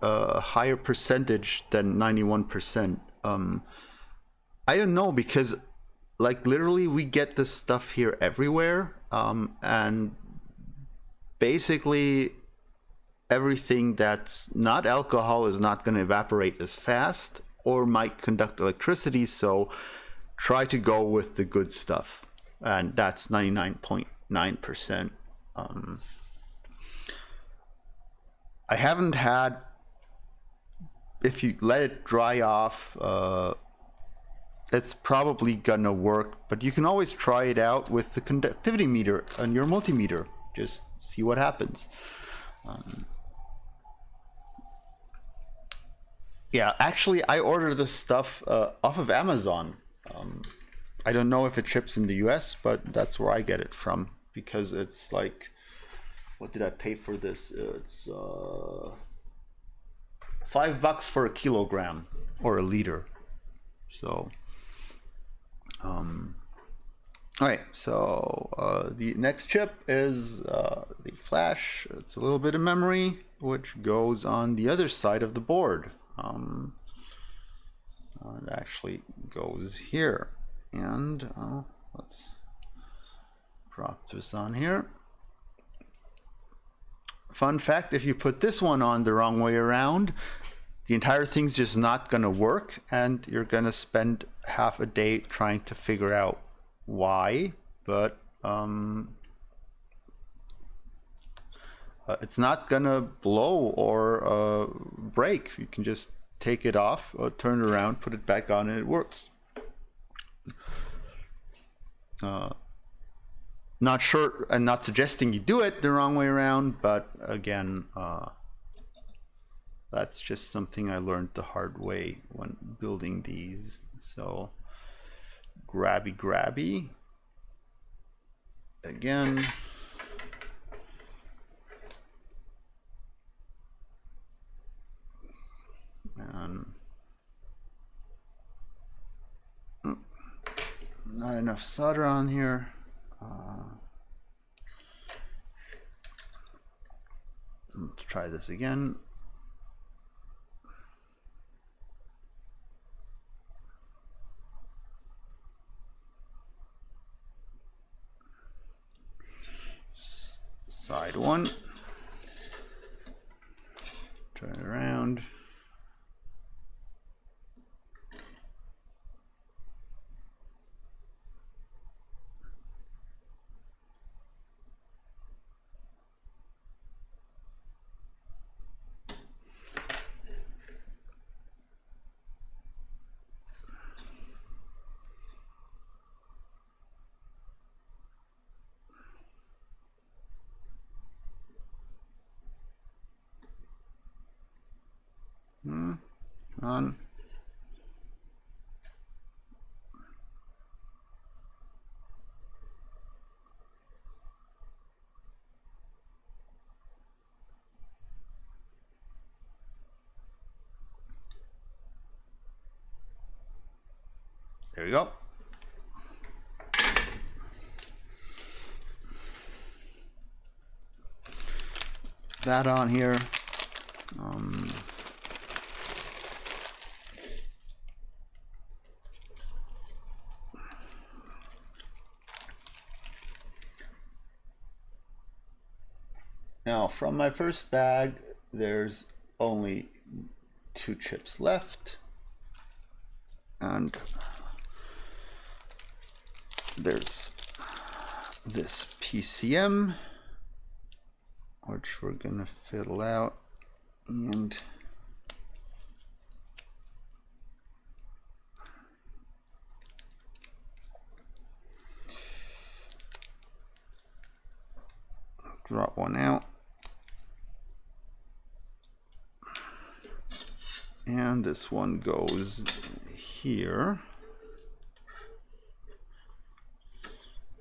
a higher percentage than 91%. I don't know, because like literally we get this stuff here everywhere, and basically everything that's not alcohol is not going to evaporate as fast or might conduct electricity, so try to go with the good stuff, and that's 99.9%. I haven't had, if you let it dry off, it's probably gonna work, but you can always try it out with the conductivity meter on your multimeter. Just see what happens. Yeah, actually, I order this stuff off of Amazon. I don't know if it ships in the US, but that's where I get it from, because it's like, what did I pay for this? It's $5 for a kilogram or a liter. So, all right. So the next chip is the flash. It's a little bit of memory, which goes on the other side of the board. It actually goes here, and let's prop this on here. Fun fact, if you put this one on the wrong way around, the entire thing's just not going to work, and you're going to spend half a day trying to figure out why. But it's not gonna blow or break. You can just take it off, turn it around, put it back on, and it works. Not sure, and not suggesting you do it the wrong way around, but again, that's just something I learned the hard way when building these. So grabby again. And not enough solder on here. Let's try this again. Side one. Turn it around. On. There we go. That on here. Now, from my first bag, there's only 2 chips left. And there's this PCM, which we're gonna fill out, and drop one out. And this one goes here.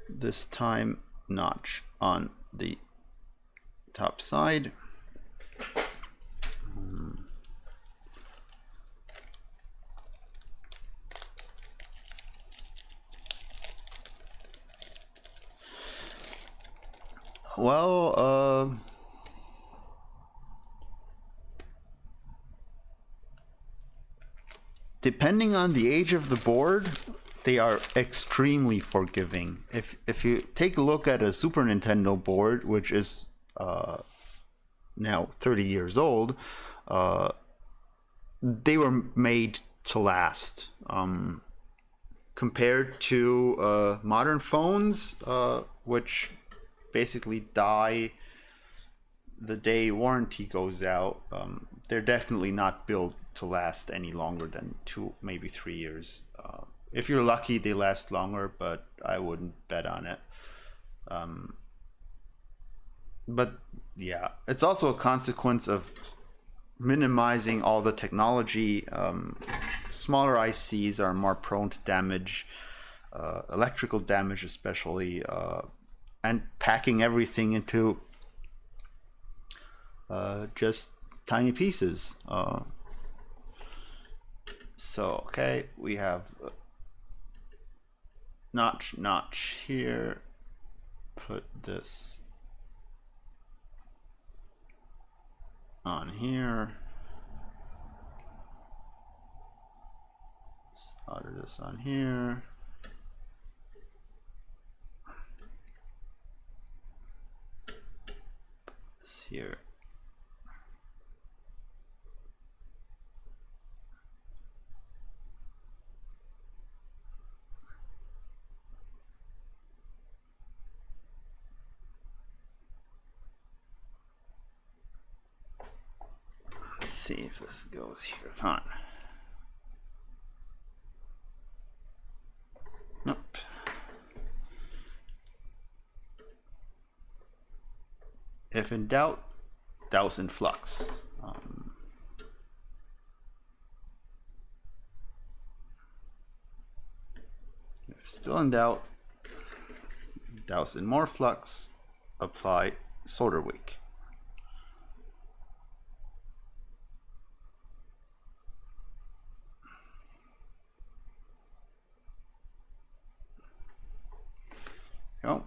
This time notch on the top side. Well, depending on the age of the board, they are extremely forgiving. If you take a look at a Super Nintendo board, which is now 30 years old, they were made to last. Compared to modern phones, which basically die the day warranty goes out, they're definitely not built to last any longer than 2, maybe 3 years. If you're lucky, they last longer, but I wouldn't bet on it. But yeah, it's also a consequence of minimizing all the technology. Smaller ICs are more prone to damage, electrical damage especially, and packing everything into just tiny pieces. So okay, we have notch here. Put this on here. Solder this on here. Put this here. see if this goes here. Come on. Nope. If in doubt, douse in flux. If still in doubt, douse in more flux, apply solder wick. Go.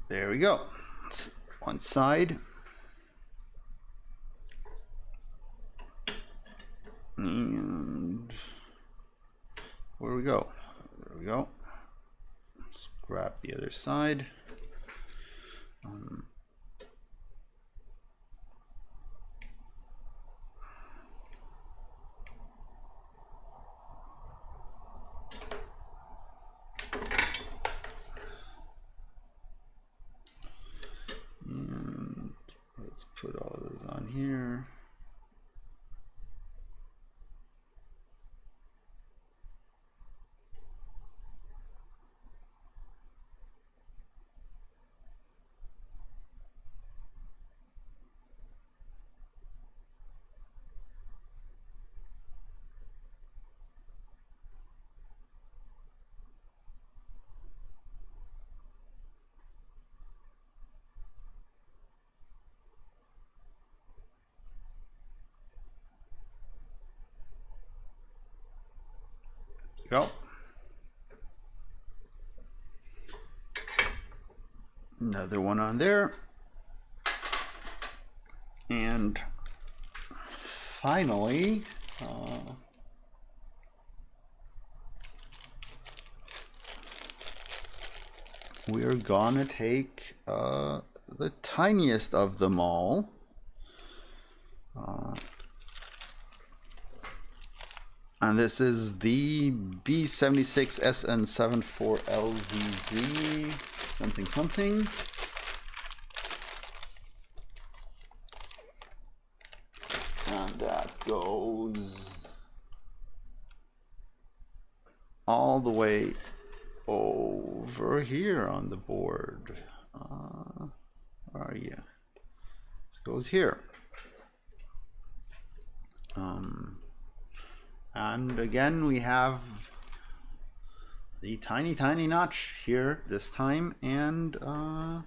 There we go. It's one side. And where do we go? There we go. Let's grab the other side. And let's put all of those on here. Go. Another one on there. And finally, we're gonna take the tiniest of them all. And this is the B76SN74LVZ something something. And that goes all the way over here on the board. Where are you? This goes here. And again, we have the tiny notch here this time, and the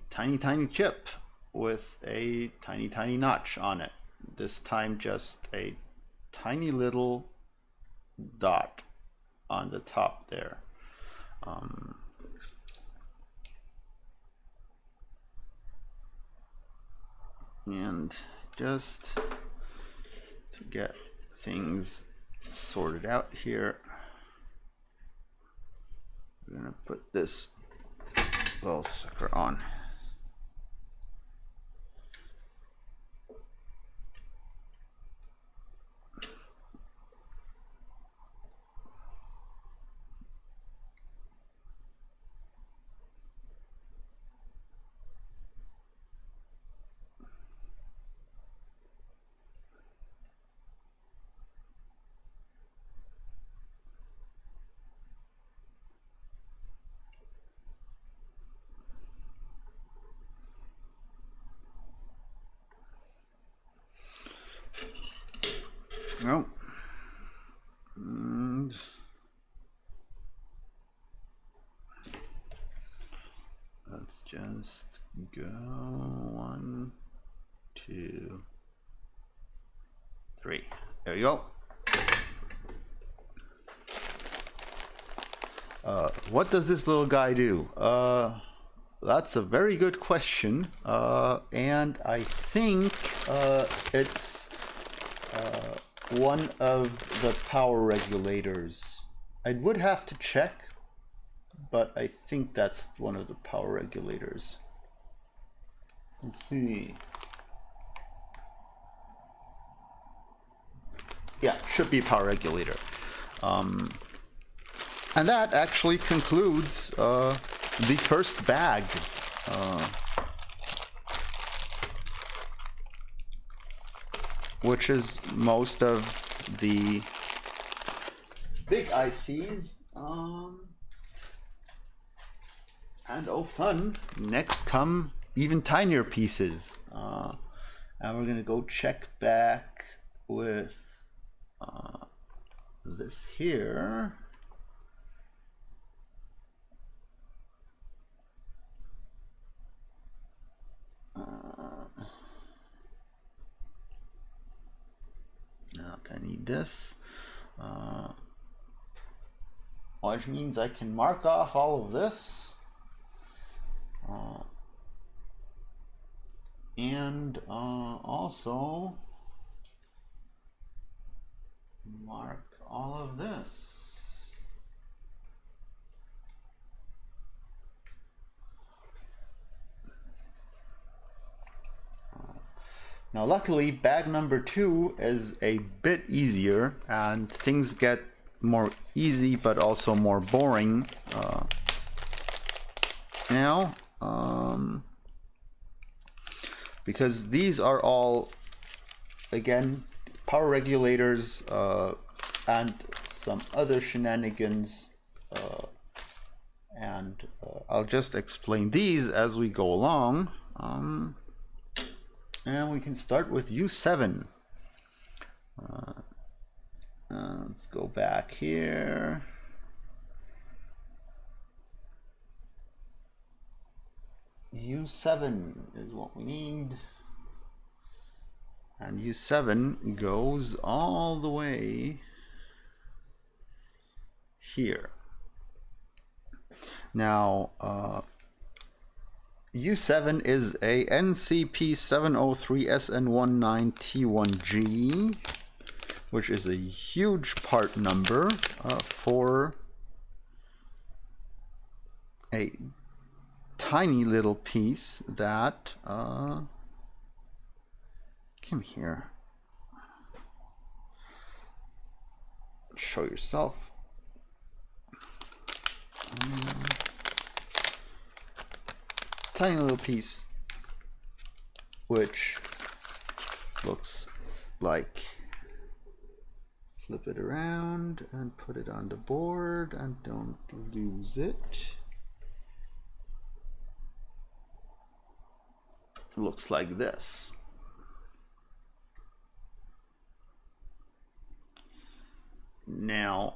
tiny chip with a tiny notch on it. This time just a tiny little dot on the top there. And just to get things sorted out here, we're gonna put this little sucker on. No. And let's just go 1, 2, 3. There you go. What does this little guy do? The that's a very good question, and I think it's one of the power regulators. I would have to check, but I think that's one of the power regulators. Let's see. Yeah, should be power regulator. And that actually concludes the first bag. Which is most of the big ICs. And oh fun, next come even tinier pieces. And we're gonna go check back with this here. I need this, which means I can mark off all of this, and also mark all of this. Now luckily bag number 2 is a bit easier and things get more easy but also more boring now, because these are all, again, power regulators and some other shenanigans, and I'll just explain these as we go along. And we can start with U7. Let's go back here. U7 is what we need. And U7 goes all the way here. Now, U7 is a NCP703SN19T1G, which is a huge part number for a tiny little piece that, come here, show yourself. Tiny little piece which looks like, flip it around and put it on the board and don't lose it. Looks like this. Now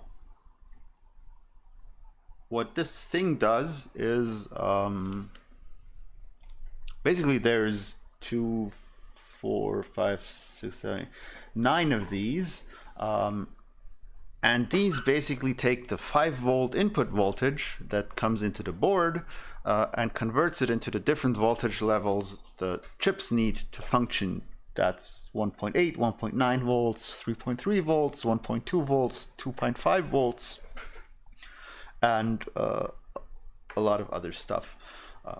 what this thing does is basically there's 2, 4, 5, 6, 7, 9 of these, and these basically take the 5-volt input voltage that comes into the board and converts it into the different voltage levels the chips need to function. That's 1.8, 1.9 volts, 3.3 volts, 1.2 volts, 2.5 volts, and a lot of other stuff.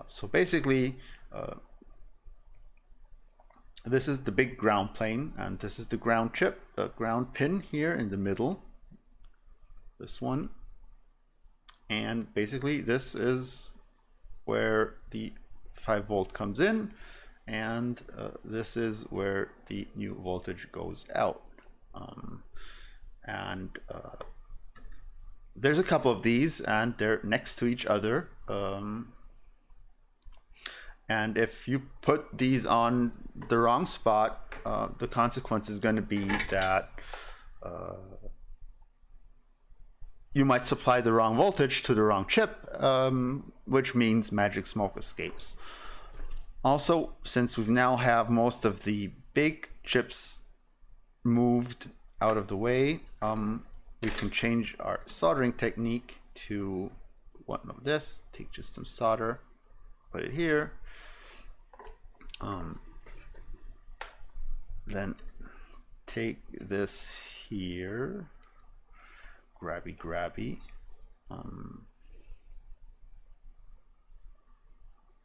So basically, this is the big ground plane, and this is the ground chip, the ground pin here in the middle, this one, and basically this is where the 5-volt comes in, and this is where the new voltage goes out. There's a couple of these and they're next to each other, and if you put these on the wrong spot, the consequence is going to be that you might supply the wrong voltage to the wrong chip, which means magic smoke escapes. Also, since we now have most of the big chips moved out of the way, we can change our soldering technique to one of this. Take just some solder put it here. Then take this here, grabby,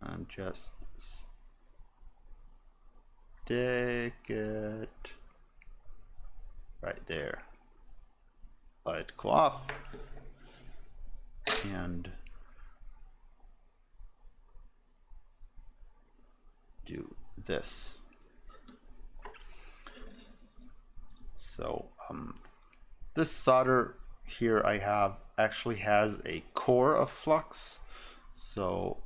and just stick it right there. Let it go off, and do this. So this solder here I have actually has a core of flux, so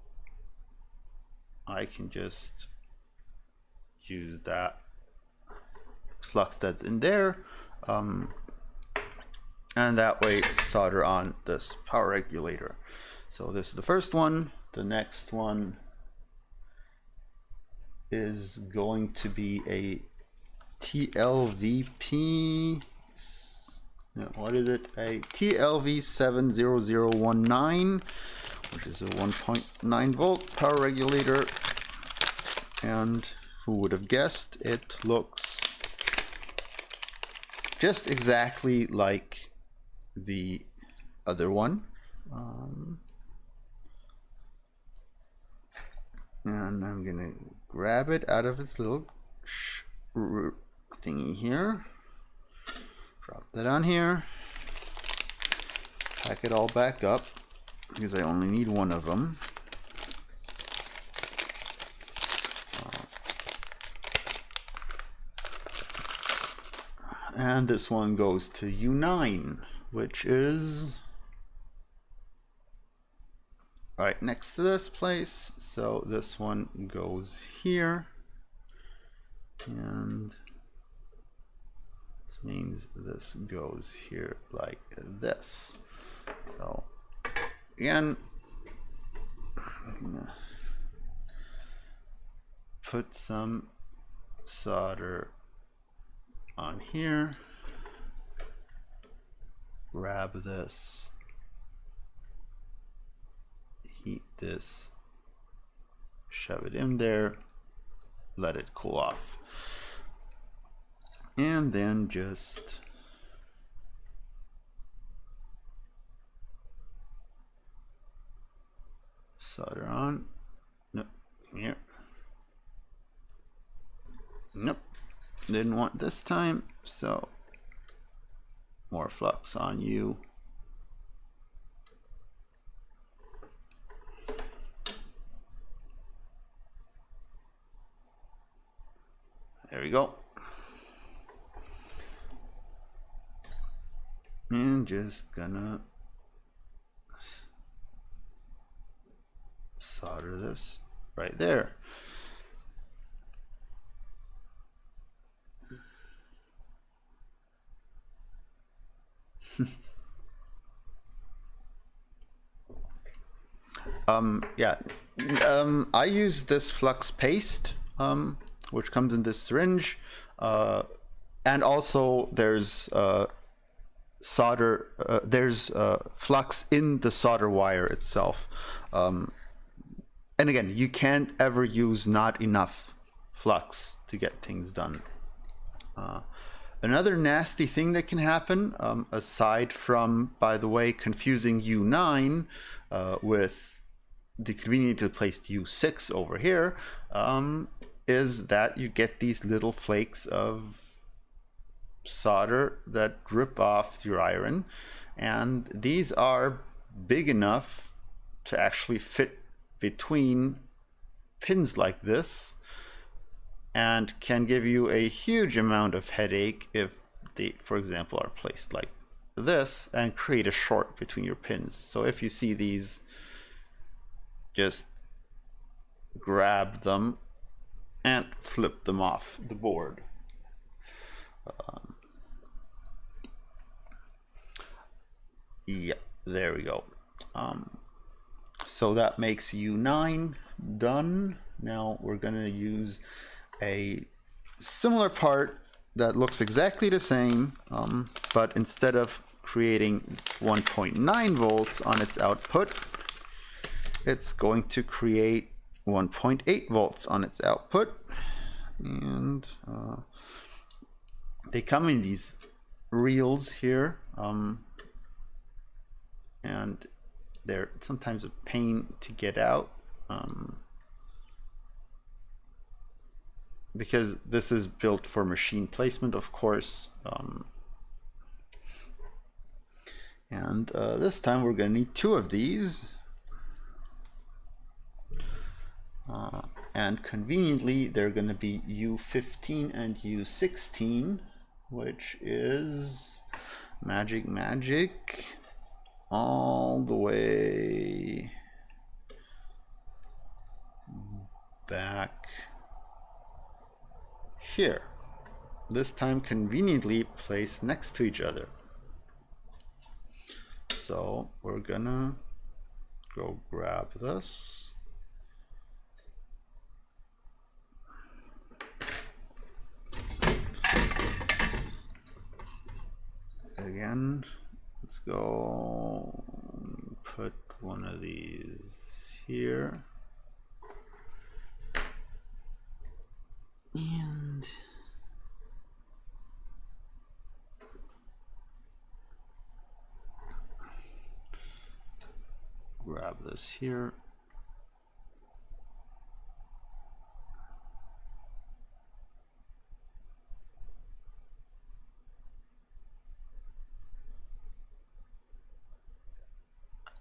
I can just use that flux that's in there, and that way solder on this power regulator. So this is the first one. The next one is going to be a TLVP, what is it? A TLV70019, which is a 1.9 volt power regulator. And who would have guessed, it looks just exactly like the other one. And I'm gonna grab it out of its little thingy here, drop that on here, pack it all back up because I only need one of them. And this one goes to U9, which is right next to this place. So this one goes here, and this means this goes here like this. So again, I'm gonna put some solder on here, grab this, heat this, shove it in there, let it cool off, and then just solder on. Nope, here. Nope, didn't want this time, so more flux on you. There we go. And just gonna solder this right there. I use this flux paste, which comes in this syringe, and also there's solder. There's flux in the solder wire itself, and again, you can't ever use not enough flux to get things done. Another nasty thing that can happen, aside from, by the way, confusing U9 with the conveniently placed U6 over here, is that you get these little flakes of solder that drip off your iron, and these are big enough to actually fit between pins like this, and can give you a huge amount of headache if they, for example, are placed like this and create a short between your pins. So if you see these, just grab them and flip them off the board. Yeah, there we go. So that makes U9 done. Now we're gonna use a similar part that looks exactly the same, but instead of creating 1.9 volts on its output, it's going to create 1.8 volts on its output, and they come in these reels here, and they're sometimes a pain to get out, because this is built for machine placement, of course. And this time we're going to need 2 of these. And conveniently, they're going to be U15 and U16, which is magic all the way back here. This time conveniently placed next to each other. So we're gonna go grab this. Again, let's go put one of these here. And grab this here.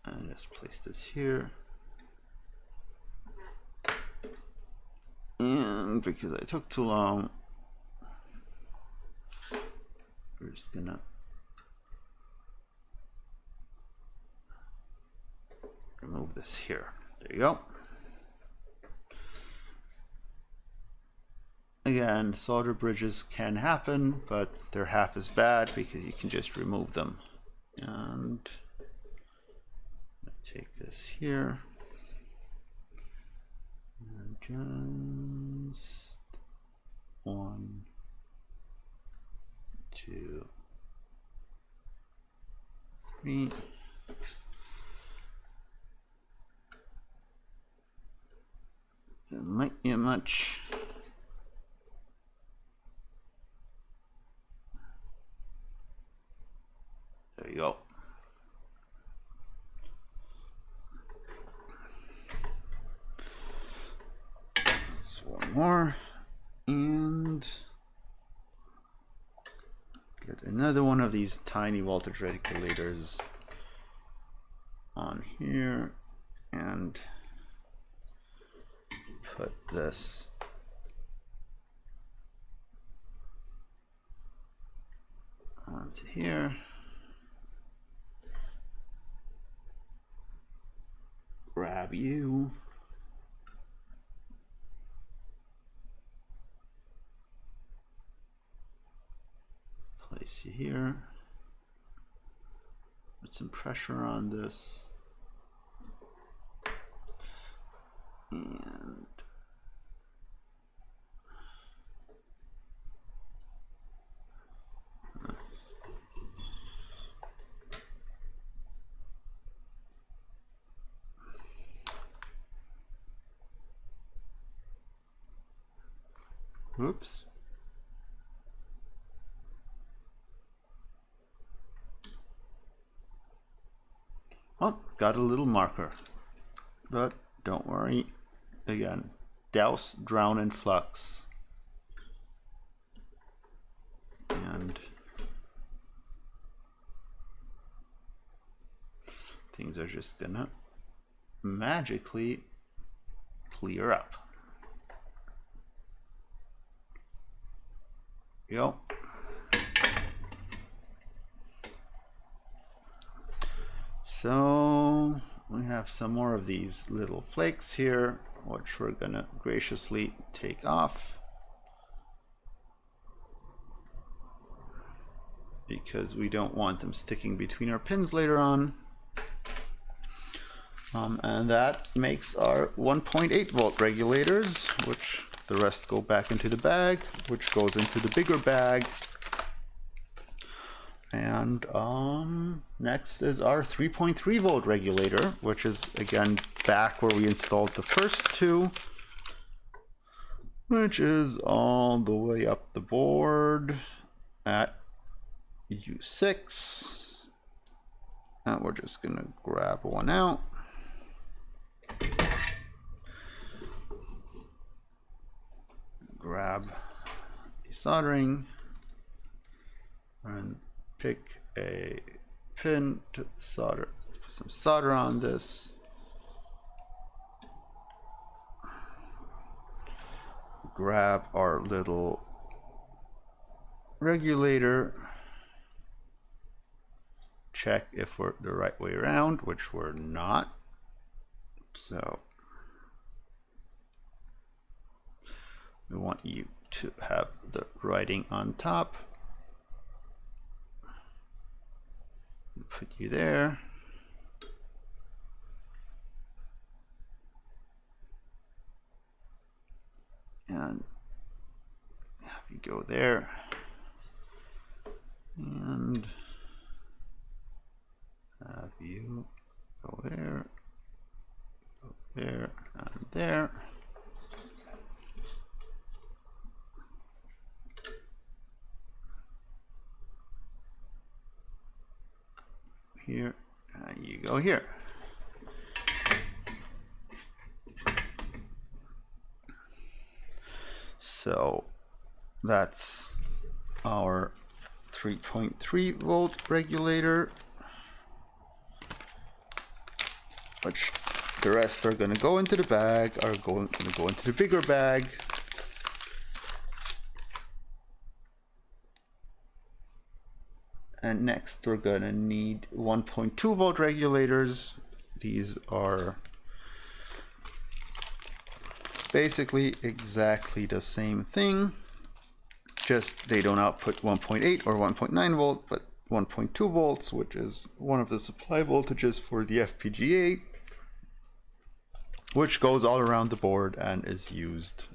And just place this here. And because I took too long, we're just gonna remove this here. There you go. Again, solder bridges can happen, but they're half as bad because you can just remove them. And take this here. And just 1, 2, 3. It might be much. There you go. That's one more, and get another one of these tiny voltage regulators on here, and put this onto here. Grab you. Place you here. Put some pressure on this. And whoops. Oh, got a little marker, but don't worry. Again, douse, drown in flux. And things are just gonna magically clear up. Go. So we have some more of these little flakes here, which we're gonna graciously take off because we don't want them sticking between our pins later on. And that makes our 1.8 volt regulators, which the rest go back into the bag, which goes into the bigger bag. And next is our 3.3 volt regulator, which is again back where we installed the first two, which is all the way up the board at U6. And we're just gonna grab one out. Grab the soldering and pick a pin to solder, put some solder on this. Grab our little regulator, check if we're the right way around, which we're not. So we want you to have the writing on top. Put you there. And have you go there. And have you go there, and there. Here, and you go here. So that's our 3.3 volt regulator, which the rest are going to go into the bag, are going to go into the bigger bag. And next we're going to need 1.2 volt regulators. These are basically exactly the same thing, just they don't output 1.8 or 1.9 volt, but 1.2 volts, which is one of the supply voltages for the FPGA, which goes all around the board and is used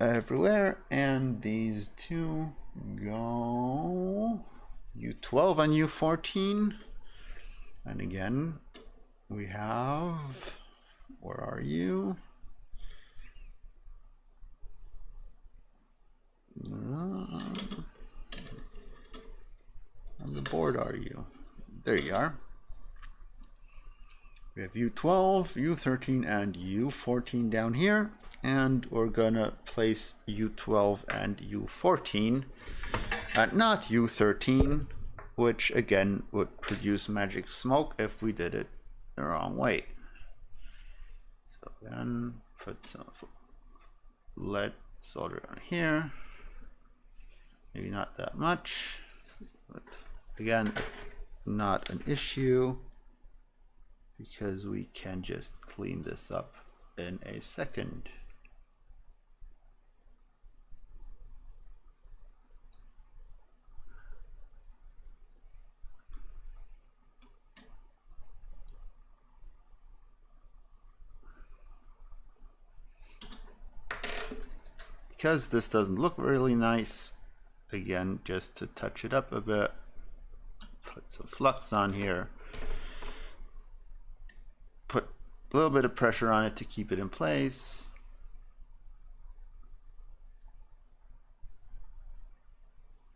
everywhere. And these two go U12 and U14. And again, we have, where are you? On the board are you? There you are. We have U12, U13, and U14 down here. And we're gonna place U12 and U14 and not U13, which again would produce magic smoke if we did it the wrong way. So then put some lead solder on here. Maybe not that much, but again, it's not an issue because we can just clean this up in a second. Because this doesn't look really nice, again, just to touch it up a bit, put some flux on here, put a little bit of pressure on it to keep it in place,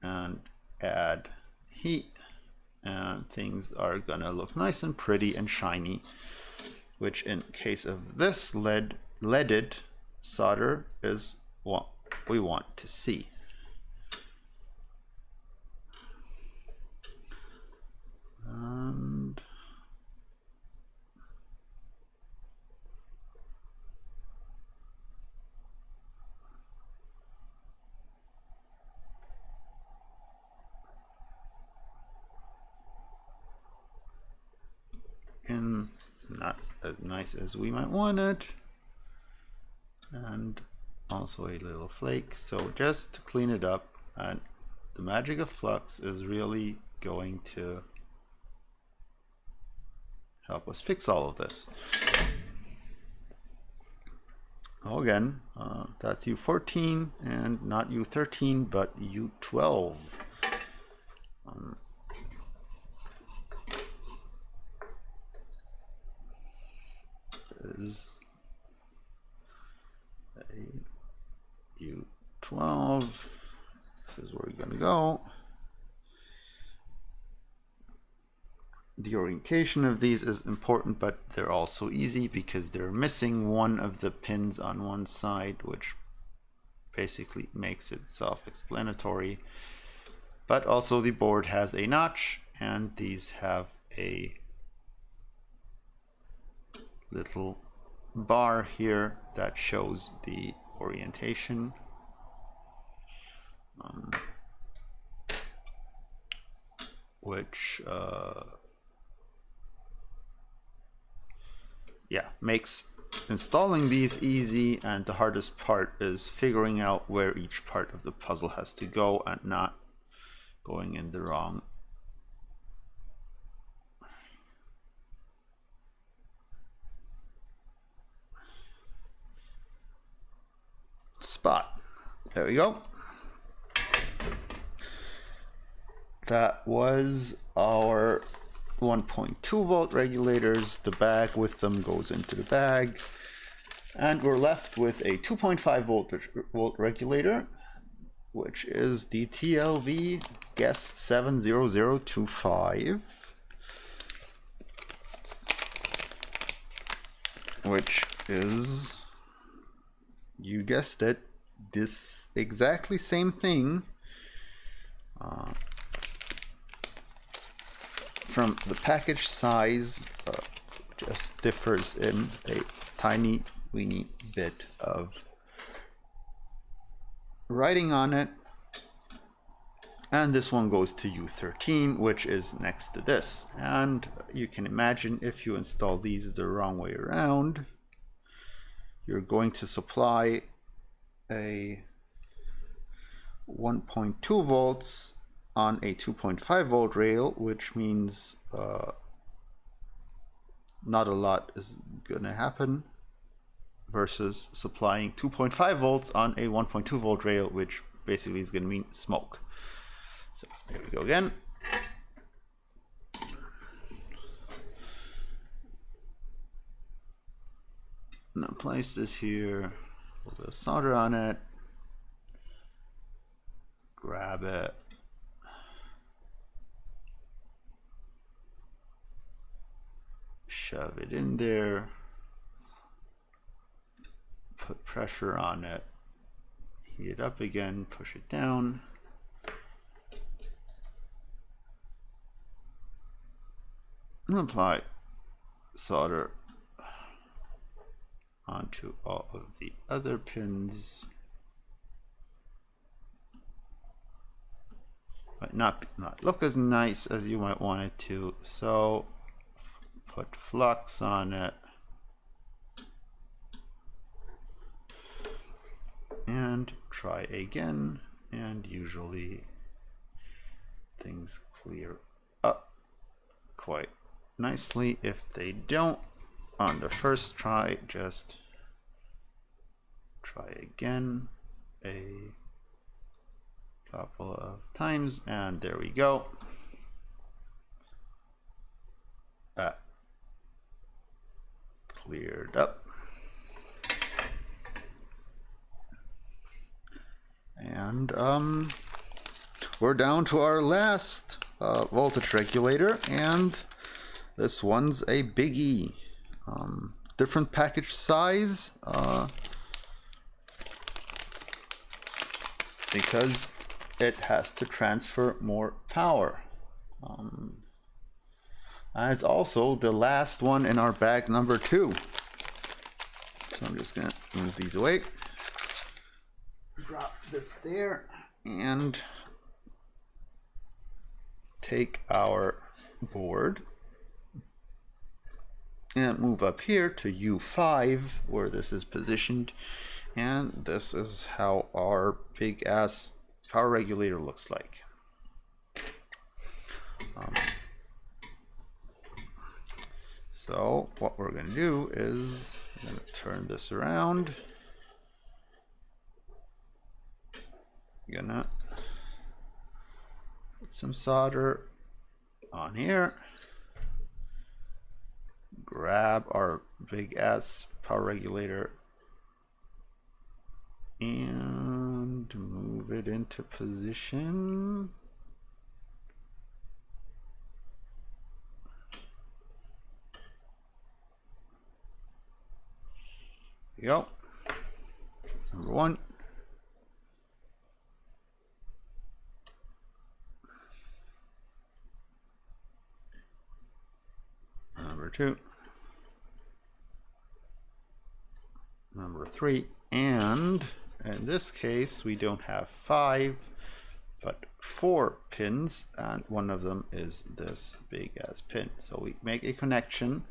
and add heat, and things are gonna look nice and pretty and shiny, which in case of this leaded solder is what we want to see. And not as nice as we might want it, and also a little flake. So just to clean it up, and the magic of flux is really going to help us fix all of this. Oh, again, that's U14 and not U13 but U12. Is a U12. This is where we're going to go. The orientation of these is important, but they're also easy because they're missing one of the pins on one side, which basically makes it self-explanatory. But also the board has a notch, and these have a little bar here that shows the orientation. Which makes installing these easy, and the hardest part is figuring out where each part of the puzzle has to go and not going in the wrong spot. There we go. That was our 1.2 volt regulators. The bag with them goes into the bag, and we're left with a 2.5 volt regulator, which is the TLV Guess 70025, which is, you guessed it, this exactly same thing. From the package size, just differs in a tiny weeny bit of writing on it. And this one goes to U13, which is next to this. And you can imagine if you install these the wrong way around, you're going to supply a 1.2 volts on a 2.5 volt rail, which means not a lot is gonna happen, versus supplying 2.5 volts on a 1.2 volt rail, which basically is gonna mean smoke. So here we go again. I'm gonna place this here, a little bit of solder on it, grab it, shove it in there, put pressure on it, heat it up again, push it down, and apply solder onto all of the other pins. Might not look as nice as you might want it to, so put flux on it and try again, and usually things clear up quite nicely. If they don't on the first try, just try again a couple of times, and there we go. That cleared up. And we're down to our last voltage regulator, and this one's a biggie. Different package size, because it has to transfer more power. And it's also the last one in our bag number 2. So I'm just gonna move these away, drop this there, and take our board and move up here to U5, where this is positioned, and this is how our big ass power regulator looks like. So what we're going to do is I'm going to turn this around. some solder on here. Grab our big ass power regulator and move it into position. There you go. That's number one. Number two. Number three. And in this case, we don't have 5, but 4 pins, and one of them is this big ass pin. So we make a connection.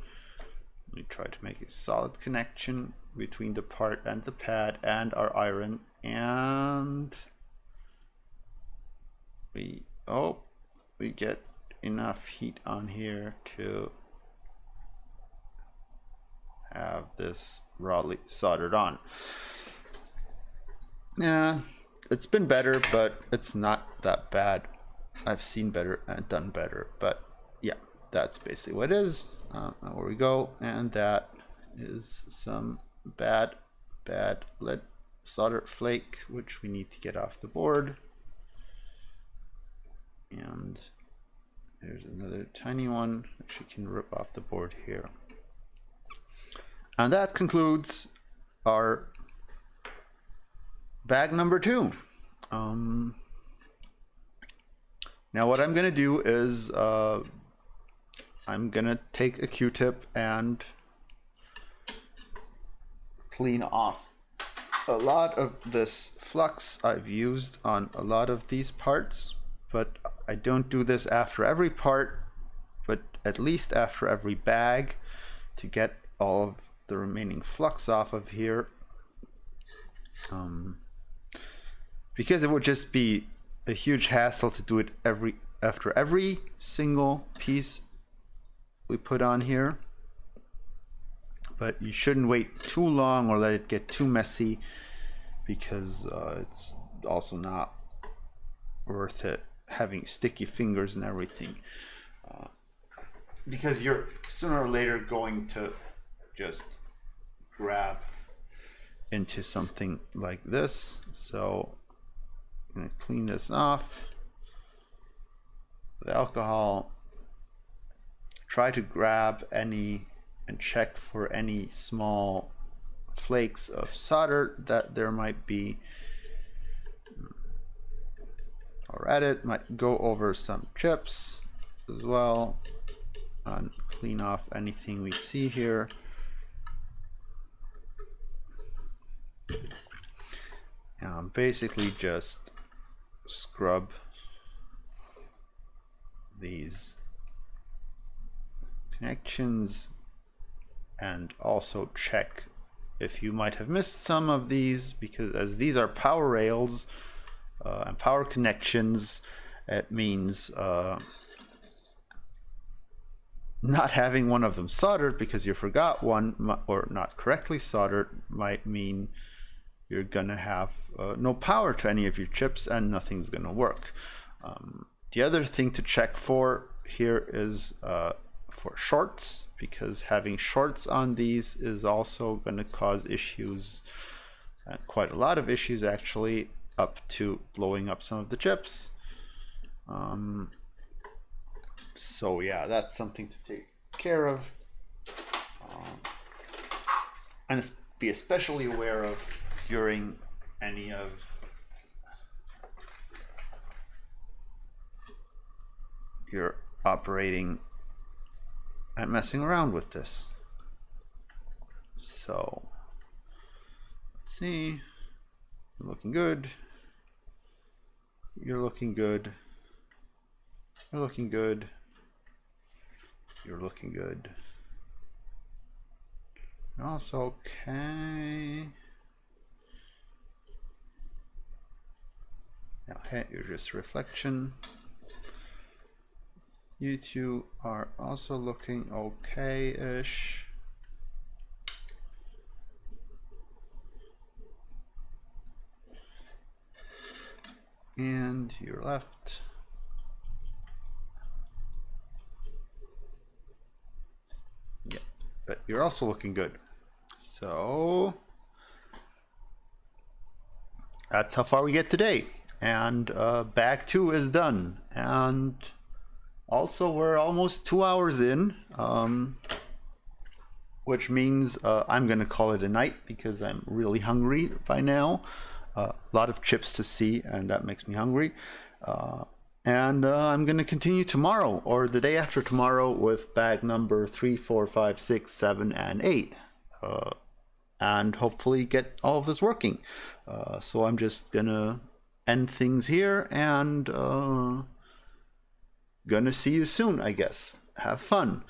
We try to make a solid connection between the part and the pad and our iron, and we get enough heat on here to have this rawly soldered on. Yeah, it's been better, but it's not that bad. I've seen better and done better, but yeah, that's basically what it is. There we go, and that is some bad lead solder flake, which we need to get off the board. And there's another tiny one which we can rip off the board here. And that concludes our bag number 2. Now what I'm gonna do is I'm gonna take a Q-tip and clean off a lot of this flux I've used on a lot of these parts, but I don't do this after every part, but at least after every bag, to get all of the remaining flux off of here, because it would just be a huge hassle to do it after every single piece we put on here. But you shouldn't wait too long or let it get too messy, because it's also not worth it having sticky fingers and everything, because you're sooner or later going to just grab into something like this. So I'm going to clean this off with alcohol. Try to grab any and check for any small flakes of solder that there might be. Or at it, might go over some chips as well and clean off anything we see here. Basically just scrub these connections, and also check if you might have missed some of these, because as these are power rails and power connections, it means not having one of them soldered because you forgot one, or not correctly soldered, might mean you're gonna have no power to any of your chips and nothing's gonna work. The other thing to check for here is for shorts, because having shorts on these is also going to cause issues, quite a lot of issues actually, up to blowing up some of the chips. So yeah, that's something to take care of, and be especially aware of during any of your operating and messing around with this. So let's see, you're looking good, you're looking good, you're looking good, you're looking good. Also okay. Now here's just reflection. You two are also looking okay-ish. And your left. you're also looking good. So that's how far we get today. And bag 2 is done. And also we're almost 2 hours in, which means I'm gonna call it a night because I'm really hungry by now. A lot of chips to see, and that makes me hungry. And I'm gonna continue tomorrow or the day after tomorrow with bag number 3, 4, 5, 6, 7, and 8. And hopefully get all of this working. So I'm just gonna end things here and gonna see you soon, I guess. Have fun.